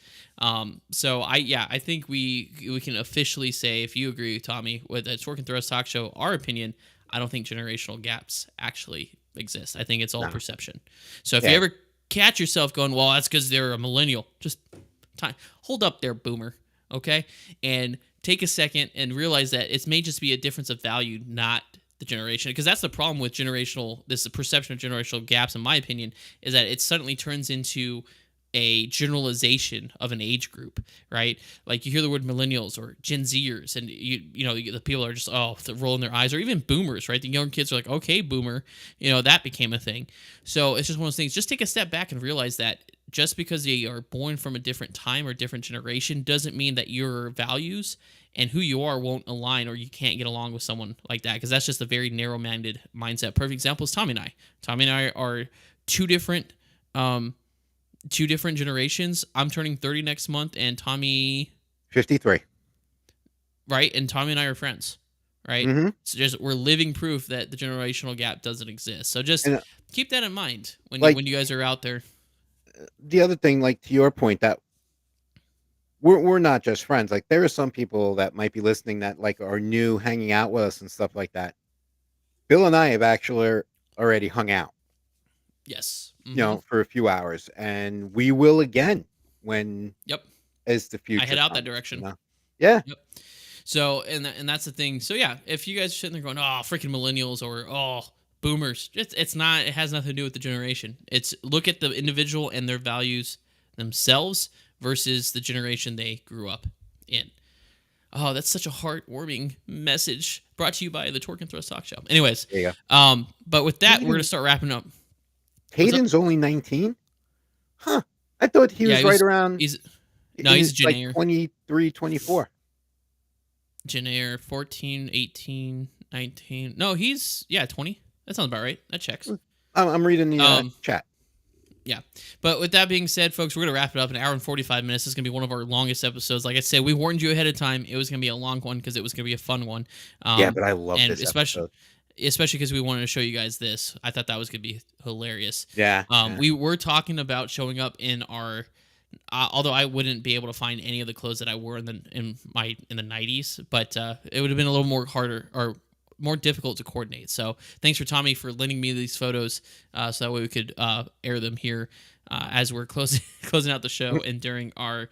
Speaker 1: So I think we can officially say, if you agree, Tommy, with the Torque and Thrust Talk Show, our opinion, I don't think generational gaps actually exist. I think it's all
Speaker 2: No.
Speaker 1: perception. So if you
Speaker 2: Yeah.
Speaker 1: ever catch yourself going, well, that's because they're a millennial, just hold up there, boomer, okay, and take a second and realize that it may just be a difference of value, not the generation, because that's the problem with this perception of generational gaps, in my opinion, is that it suddenly turns into a generalization of an age group, right? Like you hear the word millennials or Gen Zers, and the people are just they're rolling their eyes, or even boomers, right? The young kids are like, okay, boomer, that became a thing. So it's just one of those things. Just take a step back and realize that just because they are born from a different time or different generation doesn't mean that your values and who you are won't align, or you can't get along with someone like that, because that's just a very narrow-minded mindset. Perfect example is Tommy and I. Tommy and I are two different um, two different generations. I'm turning 30 next month, and Tommy,
Speaker 2: 53.
Speaker 1: right? And Tommy and I are friends, right?
Speaker 2: Mhm.
Speaker 1: So just we're living proof that the generational gap doesn't exist. So just
Speaker 2: And,
Speaker 1: keep that in mind when you
Speaker 2: like,
Speaker 1: when you guys are out there.
Speaker 2: the other thing, like, to your point, that we're not just friends. Like, there are some people that might be listening that, like, are new, hanging out with us and stuff like that. Bill and I have actually already hung out,
Speaker 1: Yes. Mm-hmm.
Speaker 2: for a few hours, and we will again when
Speaker 1: Yep.
Speaker 2: as the
Speaker 1: I
Speaker 2: future
Speaker 1: head out that
Speaker 2: comes,
Speaker 1: direction.
Speaker 2: Yeah.
Speaker 1: Yep. So and that's the thing. So yeah, if you guys are sitting there going, "Oh, freaking millennials," or "Oh, boomers," it's not. It has nothing to do with the generation. It's look at the individual and their values themselves versus the generation they grew up in. Oh, that's such a heartwarming message brought to you by the Torque and Thrust Talk Show. Anyways,
Speaker 2: There you go.
Speaker 1: but with that, we're gonna
Speaker 2: Caden
Speaker 1: start wrapping up. What's up?
Speaker 2: Caden's only 19? Huh. I thought he
Speaker 1: Yeah,
Speaker 2: was
Speaker 1: he
Speaker 2: right
Speaker 1: was.
Speaker 2: around
Speaker 1: He's no, he's
Speaker 2: in,
Speaker 1: a Gen
Speaker 2: like,
Speaker 1: Air.
Speaker 2: 23, 24.
Speaker 1: Gen Air 14, 18, 19. No, he's 20. That sounds about right. That checks.
Speaker 2: I'm reading the,
Speaker 1: Um,
Speaker 2: chat.
Speaker 1: yeah. But with that being said, folks, we're gonna wrap it up. An hour and 45 minutes. This is gonna be one of our longest episodes. Like I said, we warned you ahead of time. It was gonna be a long one because it was gonna be a fun one.
Speaker 2: Yeah, but I love
Speaker 1: And
Speaker 2: this episode.
Speaker 1: especially because we wanted to show you guys this. I thought that was gonna be hilarious.
Speaker 2: Yeah, yeah.
Speaker 1: We were talking about showing up in our. Although I wouldn't be able to find any of the clothes that I wore in the 90s, but it would have been a little more harder or more difficult to coordinate. So thanks for Tommy for lending me these photos, so that way we could air them here as we're closing closing out the show and during our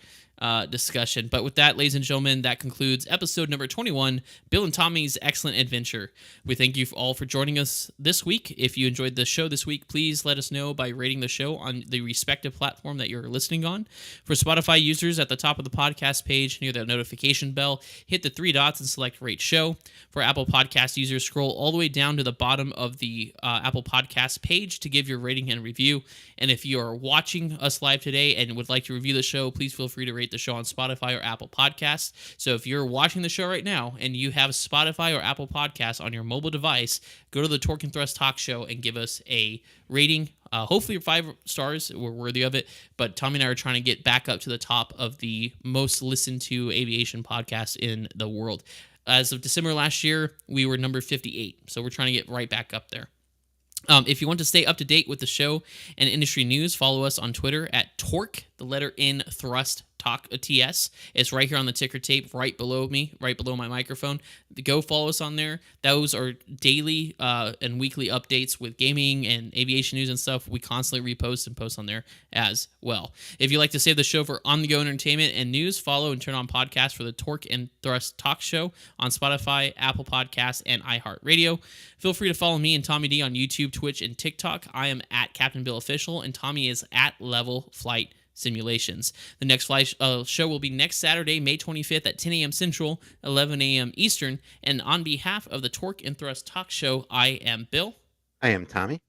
Speaker 1: discussion. But with that, ladies and gentlemen, that concludes episode number 21, Bill and Tommy's Excellent Adventure. We thank you all for joining us this week. If you enjoyed the show this week, please let us know by rating the show on the respective platform that you're listening on. For Spotify users, at the top of the podcast page near the notification bell, hit the three dots and select Rate Show. For Apple Podcast users, scroll all the way down to the bottom of the Apple Podcast page to give your rating and review. And if you are watching us live today and would like to review the show, please feel free to rate the show on Spotify or Apple Podcasts. So if you're watching the show right now and you have Spotify or Apple Podcasts on your mobile device, go to the Torque and Thrust Talk Show and give us a rating. Hopefully 5 stars. We're worthy of it. But Tommy and I are trying to get back up to the top of the most listened to aviation podcast in the world. As of December last year, we were number 58. So we're trying to get right back up there. If you want to stay up to date with the show and industry news, follow us on Twitter at Torque, the letter N thrust talk TS. It's right here on the ticker tape, right below me, right below my microphone. Go follow us on there. Those are daily and weekly updates with gaming and aviation news and stuff. We constantly repost and post on there as well. If you like to save the show for on-the-go entertainment and news, follow and turn on podcasts for the Torque and Thrust Talk Show on Spotify, Apple Podcasts, and iHeartRadio. Feel free to follow me and Tommy D on YouTube, Twitch, and TikTok. I am at Captain Bill Official, and Tommy is at Level Flight Simulations. The next flight show will be next Saturday, May 25th at 10 a.m. Central, 11 a.m. Eastern. And on behalf of the Torque and Thrust Talk Show, I am Bill.
Speaker 2: I am Tommy.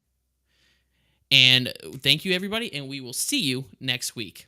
Speaker 1: And thank you, everybody, and we will see you next week.